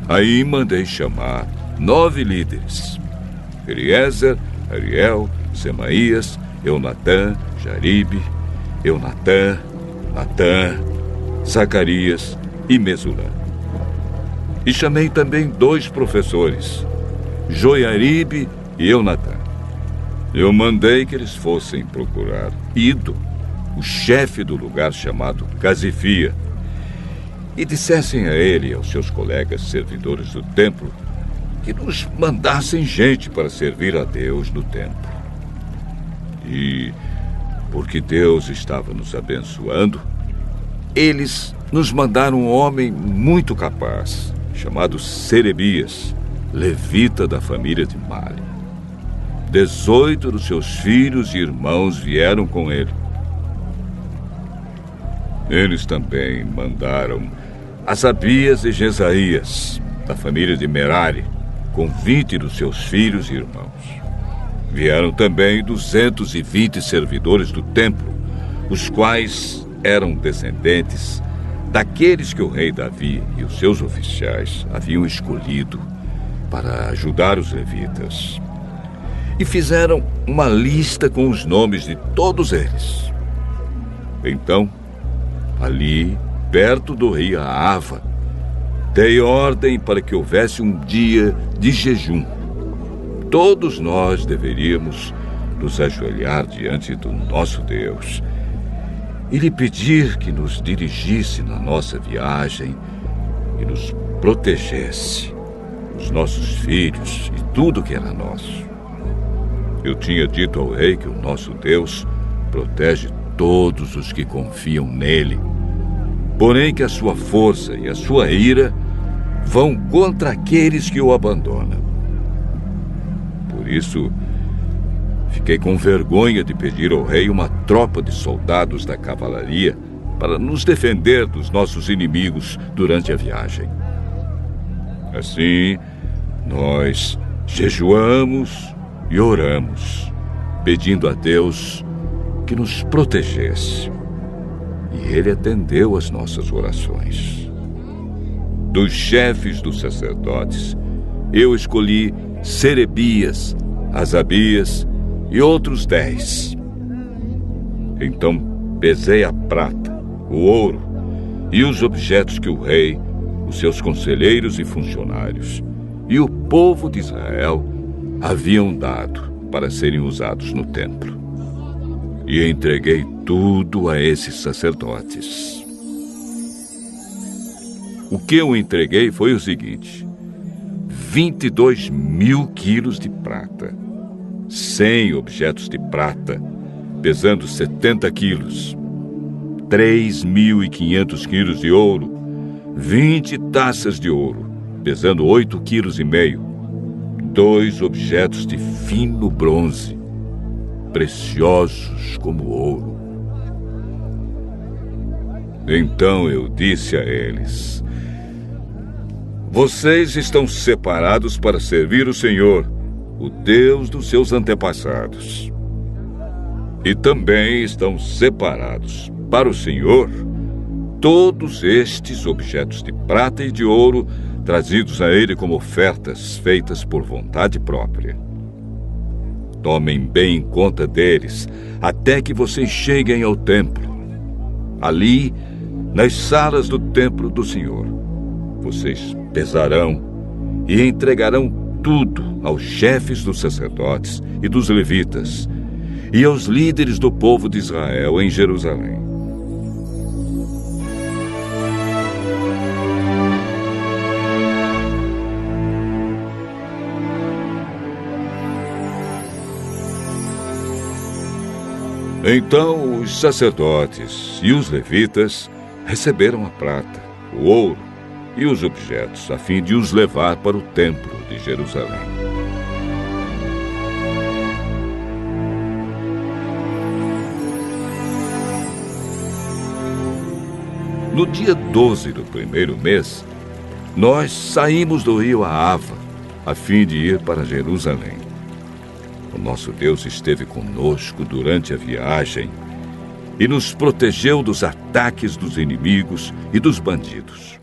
Aí mandei chamar 9 líderes: Eliezer, Ariel, Semaías, Eunatã, Jaribe, Eunatã, Natã, Zacarias e Mesulã. E chamei também 2 professores, Joiaribe e Eunatã. Eu mandei que eles fossem procurar Ido, o chefe do lugar chamado Casifia, e dissessem a ele e aos seus colegas servidores do templo que nos mandassem gente para servir a Deus no templo. E, porque Deus estava nos abençoando, eles nos mandaram um homem muito capaz, chamado Serebias, levita da família de Mali. 18 dos seus filhos e irmãos vieram com ele. Eles também mandaram Asabias e Jesaías, da família de Merari, com 20 dos seus filhos e irmãos. Vieram também 220 servidores do templo, os quais eram descendentes daqueles que o rei Davi e os seus oficiais haviam escolhido para ajudar os levitas. E fizeram uma lista com os nomes de todos eles. Então, ali, perto do rio Ahava, dei ordem para que houvesse um dia de jejum. Todos nós deveríamos nos ajoelhar diante do nosso Deus e lhe pedir que nos dirigisse na nossa viagem e nos protegesse, os nossos filhos e tudo que era nosso. Eu tinha dito ao rei que o nosso Deus protege todos os que confiam nele, porém que a sua força e a sua ira vão contra aqueles que o abandonam. Por isso, fiquei com vergonha de pedir ao rei uma tropa de soldados da cavalaria para nos defender dos nossos inimigos durante a viagem. Assim, nós jejuamos e oramos, pedindo a Deus que nos protegesse. E ele atendeu às nossas orações. Dos chefes dos sacerdotes, eu escolhi Serebias, Asabias e outros 10. Então pesei a prata, o ouro e os objetos que o rei, os seus conselheiros e funcionários e o povo de Israel haviam dado para serem usados no templo. E entreguei tudo a esses sacerdotes. O que eu entreguei foi o seguinte: 22.000 quilos de prata, 100 objetos de prata, pesando 70 quilos, 3.500 quilos de ouro, 20 taças de ouro, pesando 8,5 quilos, 2 objetos de fino bronze, preciosos como ouro. Então eu disse a eles: vocês estão separados para servir o Senhor, o Deus dos seus antepassados. E também estão separados para o Senhor todos estes objetos de prata e de ouro trazidos a ele como ofertas feitas por vontade própria. Tomem bem conta deles até que vocês cheguem ao templo. Ali, nas salas do templo do Senhor, vocês pesarão e entregarão tudo aos chefes dos sacerdotes e dos levitas e aos líderes do povo de Israel em Jerusalém. Então os sacerdotes e os levitas receberam a prata, o ouro e os objetos, a fim de os levar para o templo de Jerusalém. No dia 12 do primeiro mês, nós saímos do rio Ahava, a fim de ir para Jerusalém. O nosso Deus esteve conosco durante a viagem e nos protegeu dos ataques dos inimigos e dos bandidos.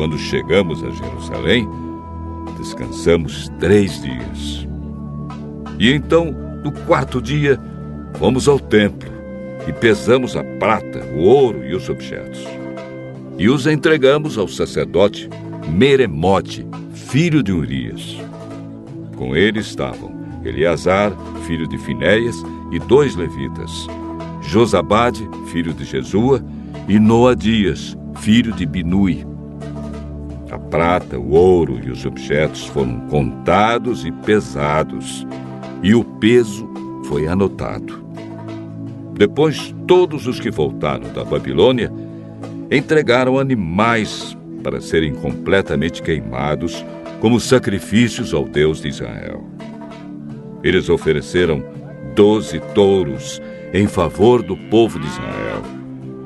quando chegamos a Jerusalém, descansamos 3 dias. E então, no 4º dia, fomos ao templo e pesamos a prata, o ouro e os objetos. E os entregamos ao sacerdote Meremote, filho de Urias. Com ele estavam Eleazar, filho de Finéias, e 2 levitas, Josabade, filho de Jesua, e Noadias, filho de Binui. A prata, o ouro e os objetos foram contados e pesados, e o peso foi anotado. Depois, todos os que voltaram da Babilônia entregaram animais para serem completamente queimados como sacrifícios ao Deus de Israel. Eles ofereceram 12 touros em favor do povo de Israel,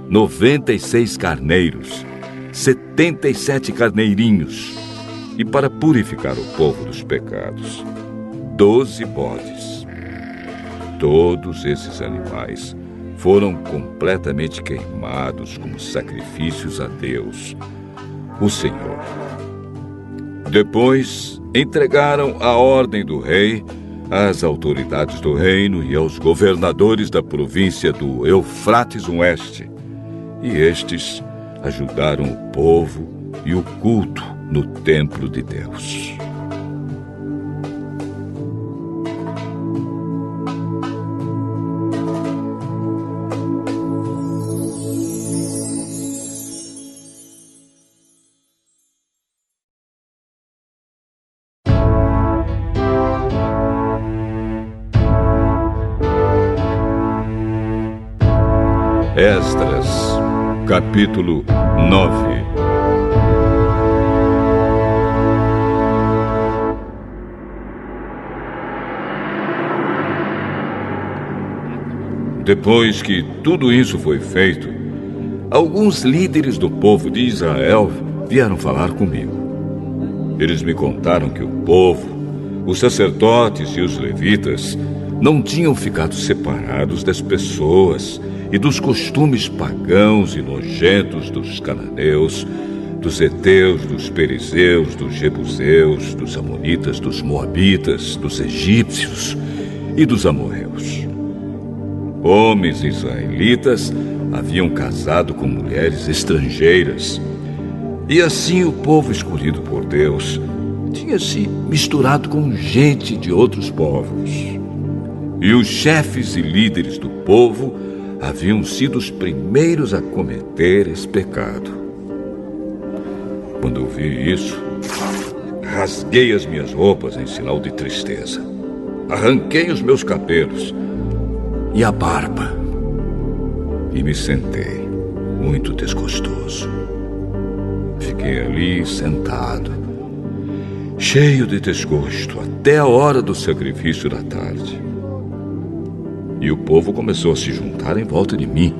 96 carneiros, 77 carneirinhos, e para purificar o povo dos pecados, 12 bodes. Todos esses animais foram completamente queimados como sacrifícios a Deus, o Senhor. Depois, entregaram a ordem do rei às autoridades do reino e aos governadores da província do Eufrates Oeste, e estes ajudaram o povo e o culto no templo de Deus. Esdras, capítulo 9. Depois que tudo isso foi feito, alguns líderes do povo de Israel vieram falar comigo. Eles me contaram que o povo, os sacerdotes e os levitas não tinham ficado separados das pessoas e dos costumes pagãos e nojentos dos cananeus, dos heteus, dos perizeus, dos jebuseus, dos amonitas, dos moabitas, dos egípcios e dos amorreus. Homens israelitas haviam casado com mulheres estrangeiras, e assim o povo escolhido por Deus tinha se misturado com gente de outros povos. E os chefes e líderes do povo haviam sido os primeiros a cometer esse pecado. Quando eu vi isso, rasguei as minhas roupas em sinal de tristeza. Arranquei os meus cabelos e a barba e me sentei, muito desgostoso. Fiquei ali sentado, cheio de desgosto, até a hora do sacrifício da tarde. E o povo começou a se juntar em volta de mim.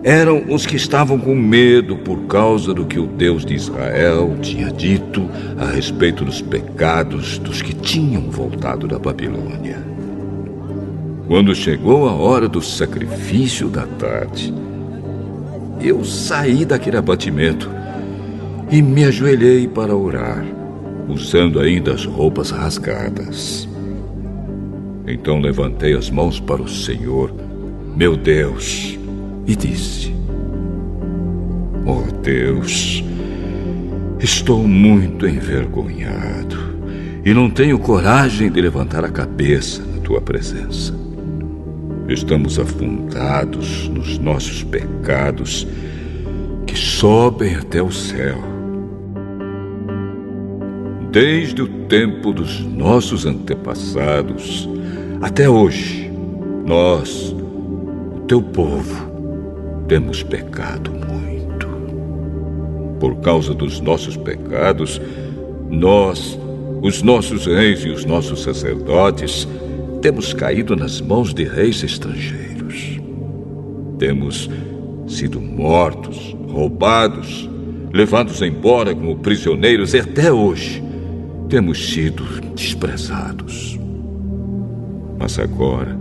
Eram os que estavam com medo por causa do que o Deus de Israel tinha dito a respeito dos pecados dos que tinham voltado da Babilônia. Quando chegou a hora do sacrifício da tarde, eu saí daquele abatimento e me ajoelhei para orar, usando ainda as roupas rasgadas. Então levantei as mãos para o Senhor, meu Deus, e disse: Oh Deus, estou muito envergonhado e não tenho coragem de levantar a cabeça na tua presença. Estamos afundados nos nossos pecados que sobem até o céu. Desde o tempo dos nossos antepassados até hoje, nós, o teu povo, temos pecado muito. Por causa dos nossos pecados, nós, os nossos reis e os nossos sacerdotes, temos caído nas mãos de reis estrangeiros. Temos sido mortos, roubados, levados embora como prisioneiros e até hoje temos sido desprezados. Mas agora,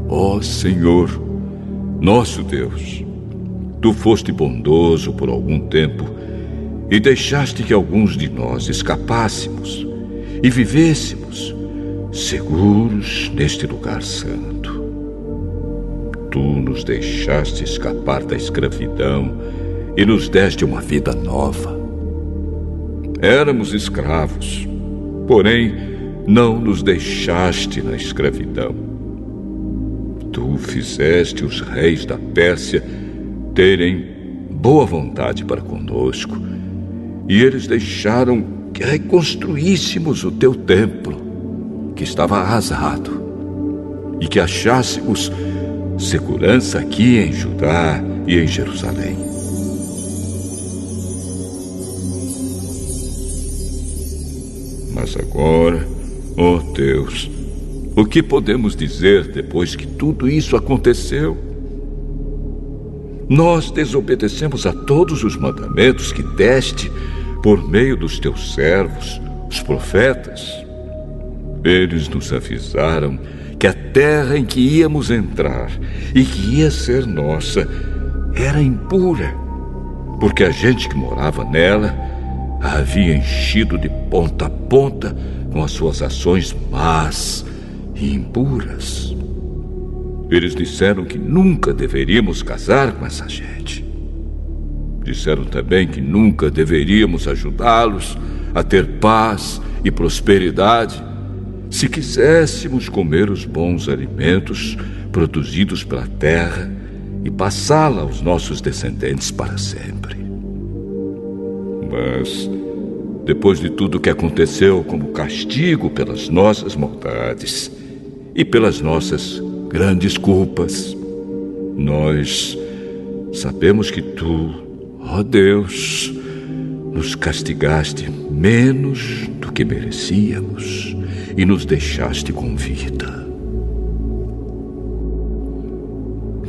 ó Senhor, nosso Deus, Tu foste bondoso por algum tempo e deixaste que alguns de nós escapássemos e vivêssemos seguros neste lugar santo. Tu nos deixaste escapar da escravidão e nos deste uma vida nova. Éramos escravos, porém não nos deixaste na escravidão. Tu fizeste os reis da Pérsia terem boa vontade para conosco, e eles deixaram que reconstruíssemos o teu templo, que estava arrasado, e que achássemos segurança aqui em Judá e em Jerusalém. Mas agora, ó Deus, o que podemos dizer depois que tudo isso aconteceu? Nós desobedecemos a todos os mandamentos que deste por meio dos teus servos, os profetas. Eles nos avisaram que a terra em que íamos entrar e que ia ser nossa era impura, porque a gente que morava nela a havia enchido de ponta a ponta com as suas ações más e impuras. Eles disseram que nunca deveríamos casar com essa gente. Disseram também que nunca deveríamos ajudá-los a ter paz e prosperidade se quiséssemos comer os bons alimentos produzidos pela terra e passá-la aos nossos descendentes para sempre. Mas, depois de tudo o que aconteceu como castigo pelas nossas maldades e pelas nossas grandes culpas, nós sabemos que tu, ó Deus, nos castigaste menos do que merecíamos e nos deixaste com vida.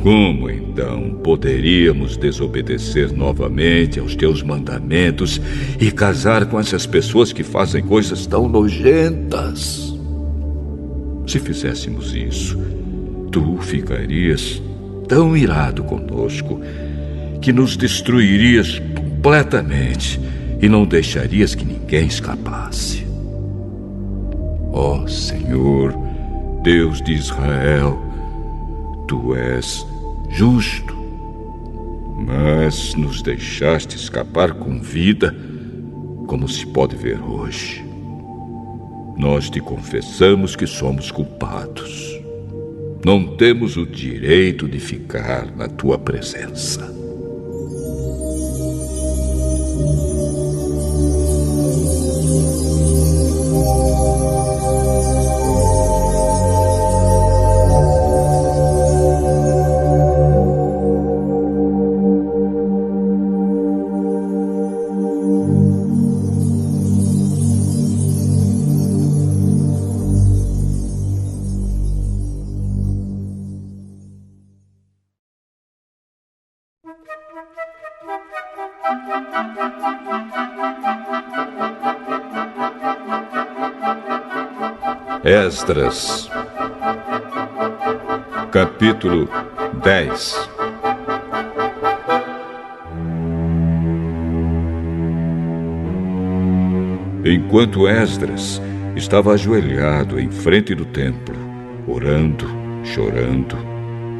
Como então poderíamos desobedecer novamente aos teus mandamentos e casar com essas pessoas que fazem coisas tão nojentas? Se fizéssemos isso, tu ficarias tão irado conosco que nos destruirias completamente e não deixarias que ninguém escapasse. Ó Senhor, Deus de Israel, tu és justo, mas nos deixaste escapar com vida, como se pode ver hoje. Nós te confessamos que somos culpados. Não temos o direito de ficar na tua presença. Esdras, capítulo 10. Enquanto Esdras estava ajoelhado em frente do templo, orando, chorando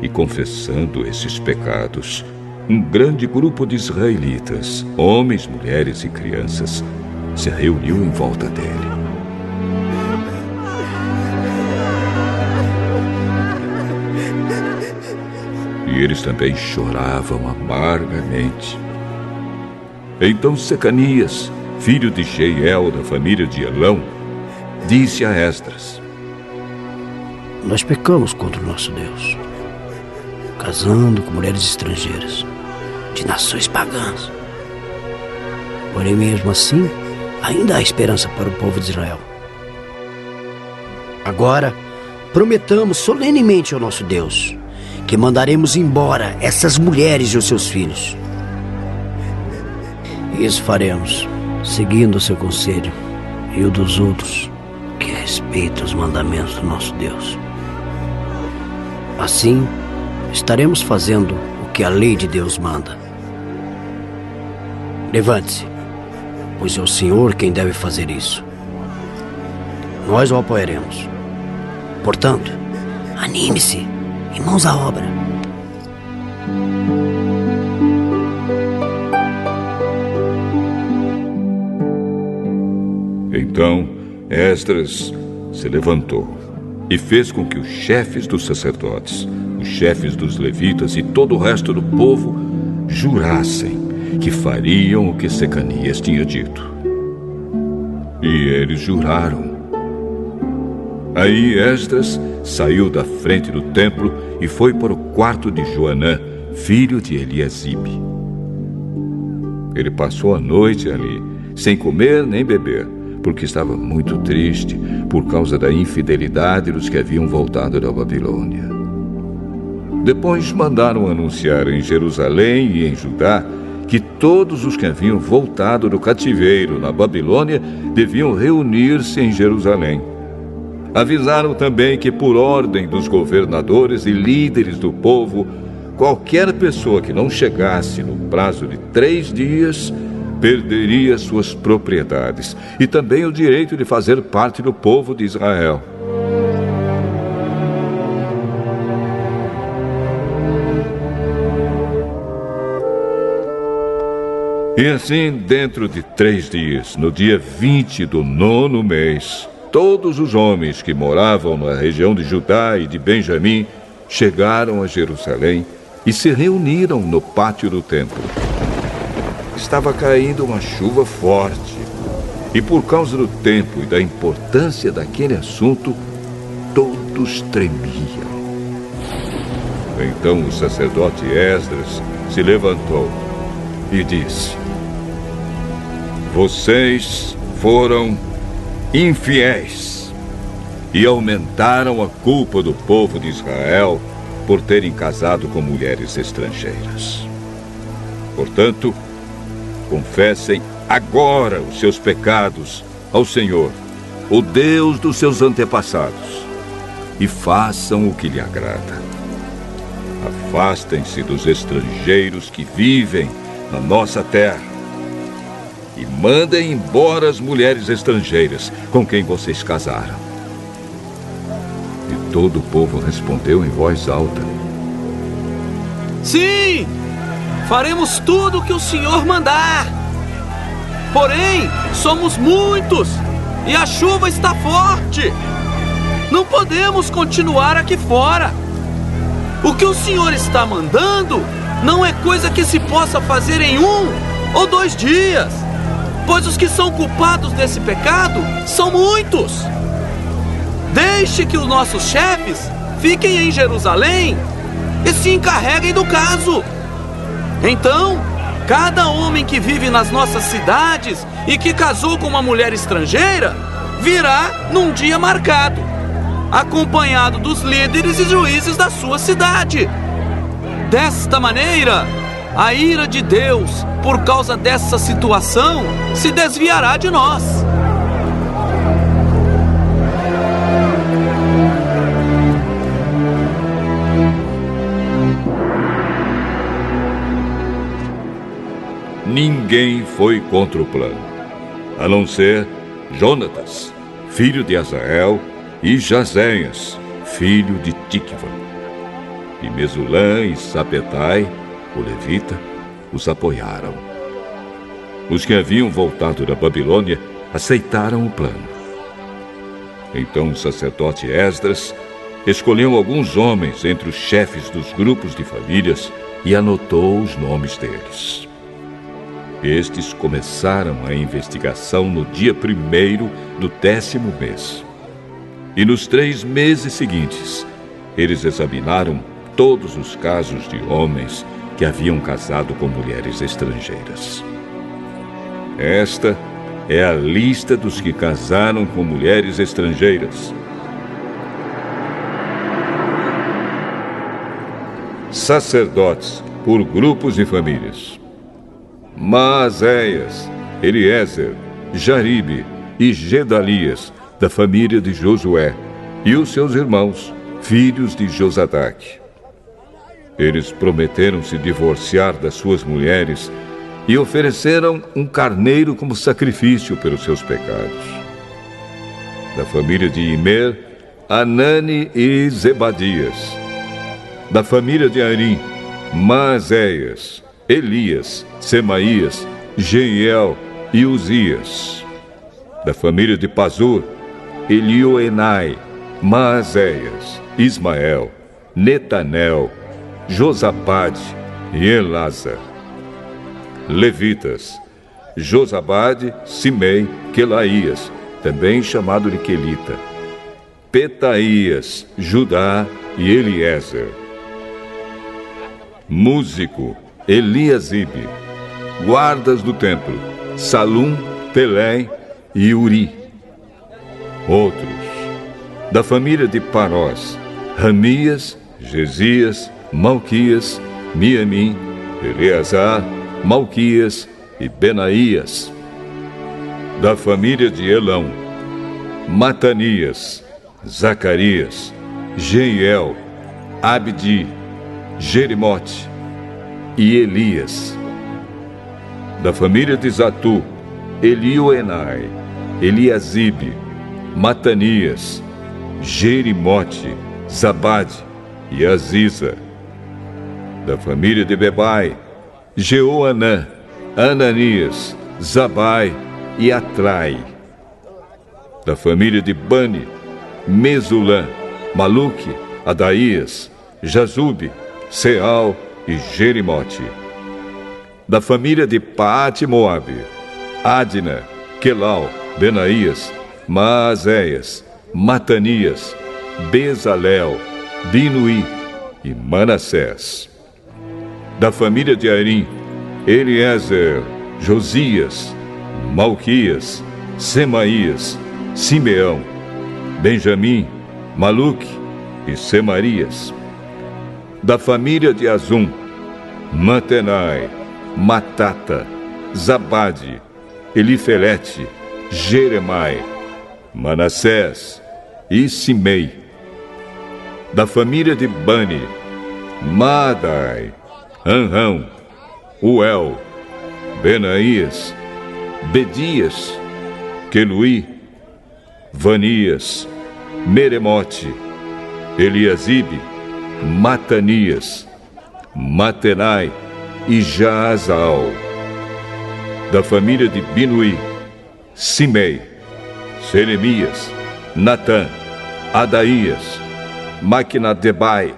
e confessando esses pecados, um grande grupo de israelitas, homens, mulheres e crianças, se reuniu em volta dele. E eles também choravam amargamente. Então Secanias, filho de Jeiel, da família de Elão, disse a Esdras: Nós pecamos contra o nosso Deus, casando com mulheres estrangeiras, de nações pagãs. Porém, mesmo assim, ainda há esperança para o povo de Israel. Agora, prometamos solenemente ao nosso Deus que mandaremos embora essas mulheres e os seus filhos. Isso faremos, seguindo o seu conselho e o dos outros que respeitam os mandamentos do nosso Deus. Assim, estaremos fazendo o que a lei de Deus manda. Levante-se, pois é o Senhor quem deve fazer isso. Nós o apoiaremos. Portanto, anime-se e mãos à obra. Então Esdras se levantou e fez com que os chefes dos sacerdotes, os chefes dos levitas e todo o resto do povo jurassem que fariam o que Secanias tinha dito. E eles juraram. Aí Esdras saiu da frente do templo e foi para o quarto de Joanã, filho de Eliasibe. Ele passou a noite ali, sem comer nem beber, porque estava muito triste por causa da infidelidade dos que haviam voltado da Babilônia. Depois mandaram anunciar em Jerusalém e em Judá que todos os que haviam voltado do cativeiro na Babilônia deviam reunir-se em Jerusalém. Avisaram também que, por ordem dos governadores e líderes do povo, qualquer pessoa que não chegasse no prazo de 3 dias perderia suas propriedades e também o direito de fazer parte do povo de Israel. E assim, dentro de 3 dias, no dia 20 do 9º mês, todos os homens que moravam na região de Judá e de Benjamim chegaram a Jerusalém e se reuniram no pátio do templo. Estava caindo uma chuva forte e, por causa do tempo e da importância daquele assunto, todos tremiam. Então o sacerdote Esdras se levantou e disse: "Vocês foram infiéis e aumentaram a culpa do povo de Israel por terem casado com mulheres estrangeiras. Portanto, confessem agora os seus pecados ao Senhor, o Deus dos seus antepassados, e façam o que lhe agrada. Afastem-se dos estrangeiros que vivem na nossa terra e mandem embora as mulheres estrangeiras com quem vocês casaram." E todo o povo respondeu em voz alta: "Sim! Faremos tudo o que o Senhor mandar. Porém, somos muitos e a chuva está forte. Não podemos continuar aqui fora. O que o Senhor está mandando não é coisa que se possa fazer em 1 ou 2 dias, pois os que são culpados desse pecado são muitos. Deixe que os nossos chefes fiquem em Jerusalém e se encarreguem do caso. Então, cada homem que vive nas nossas cidades e que casou com uma mulher estrangeira virá num dia marcado, acompanhado dos líderes e juízes da sua cidade. Desta maneira, a ira de Deus, por causa dessa situação, se desviará de nós." Ninguém foi contra o plano, a não ser Jonatas, filho de Azael, e Jazéias, filho de Tikva. E Mesulã e Sabetai, o levita, os apoiaram. Os que haviam voltado da Babilônia aceitaram o plano. Então o sacerdote Esdras escolheu alguns homens entre os chefes dos grupos de famílias e anotou os nomes deles. Estes começaram a investigação no dia 1º do 10º mês. E nos 3 meses seguintes, eles examinaram todos os casos de homens que haviam casado com mulheres estrangeiras. Esta é a lista dos que casaram com mulheres estrangeiras. Sacerdotes, por grupos e famílias: Maazéias, Eliezer, Jaribe e Gedalias, da família de Josué, e os seus irmãos, filhos de Josadaque. Eles prometeram se divorciar das suas mulheres e ofereceram um carneiro como sacrifício pelos seus pecados. Da família de Imer, Anani e Zebadias. Da família de Arim, Maazéias, Elias, Semaías, Jeiel e Uzias. Da família de Pazur, Elioenai, Maazéias, Ismael, Netanel, Josabade e Elasa. Levitas, Josabade, Simei, Quelaías, também chamado de Quelita, Petaías, Judá e Eliezer. Músico, Eliasibe. Guardas do templo, Salum, Telém e Uri. Outros, da família de Parós, Ramias, Gesias, Malquias, Miamim, Eleazar, Malquias e Benaías. Da família de Elão, Matanias, Zacarias, Jeiel, Abdi, Jerimote e Elias. Da família de Zatu, Elioenai, Eliasibe, Matanias, Jerimote, Zabade e Aziza. Da família de Bebai, Jeoanã, Ananias, Zabai e Atrai. Da família de Bani, Mesulã, Maluque, Adaías, Jazube, Seal e Jerimote. Da família de Paate Moabe, Adna, Quelau, Benaías, Maazéias, Matanias, Bezalel, Binuí e Manassés. Da família de Arim, Eliezer, Josias, Malquias, Semaías, Simeão, Benjamim, Maluque e Semarias. Da família de Azum, Matenai, Matata, Zabade, Elifelete, Jeremai, Manassés e Simei. Da família de Bani, Maadai, Anrão, Uel, Benaías, Bedias, Queluí, Vanias, Meremote, Eliasibe, Matanias, Matenai e Jaazal. Da família de Binuí, Simei, Seremias, Natã, Adaías, Maquinadebai,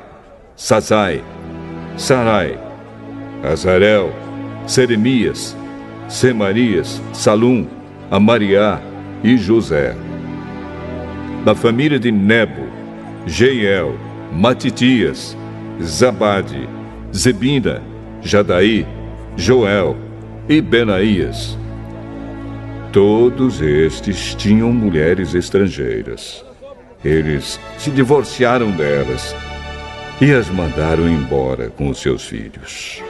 Sazai, Sarai, Azarel, Seremias, Semarias, Salum, Amariá e José. Da família de Nebo, Jeiel, Matitias, Zabade, Zebina, Jadaí, Joel e Benaías. Todos estes tinham mulheres estrangeiras. Eles se divorciaram delas e as mandaram embora com os seus filhos.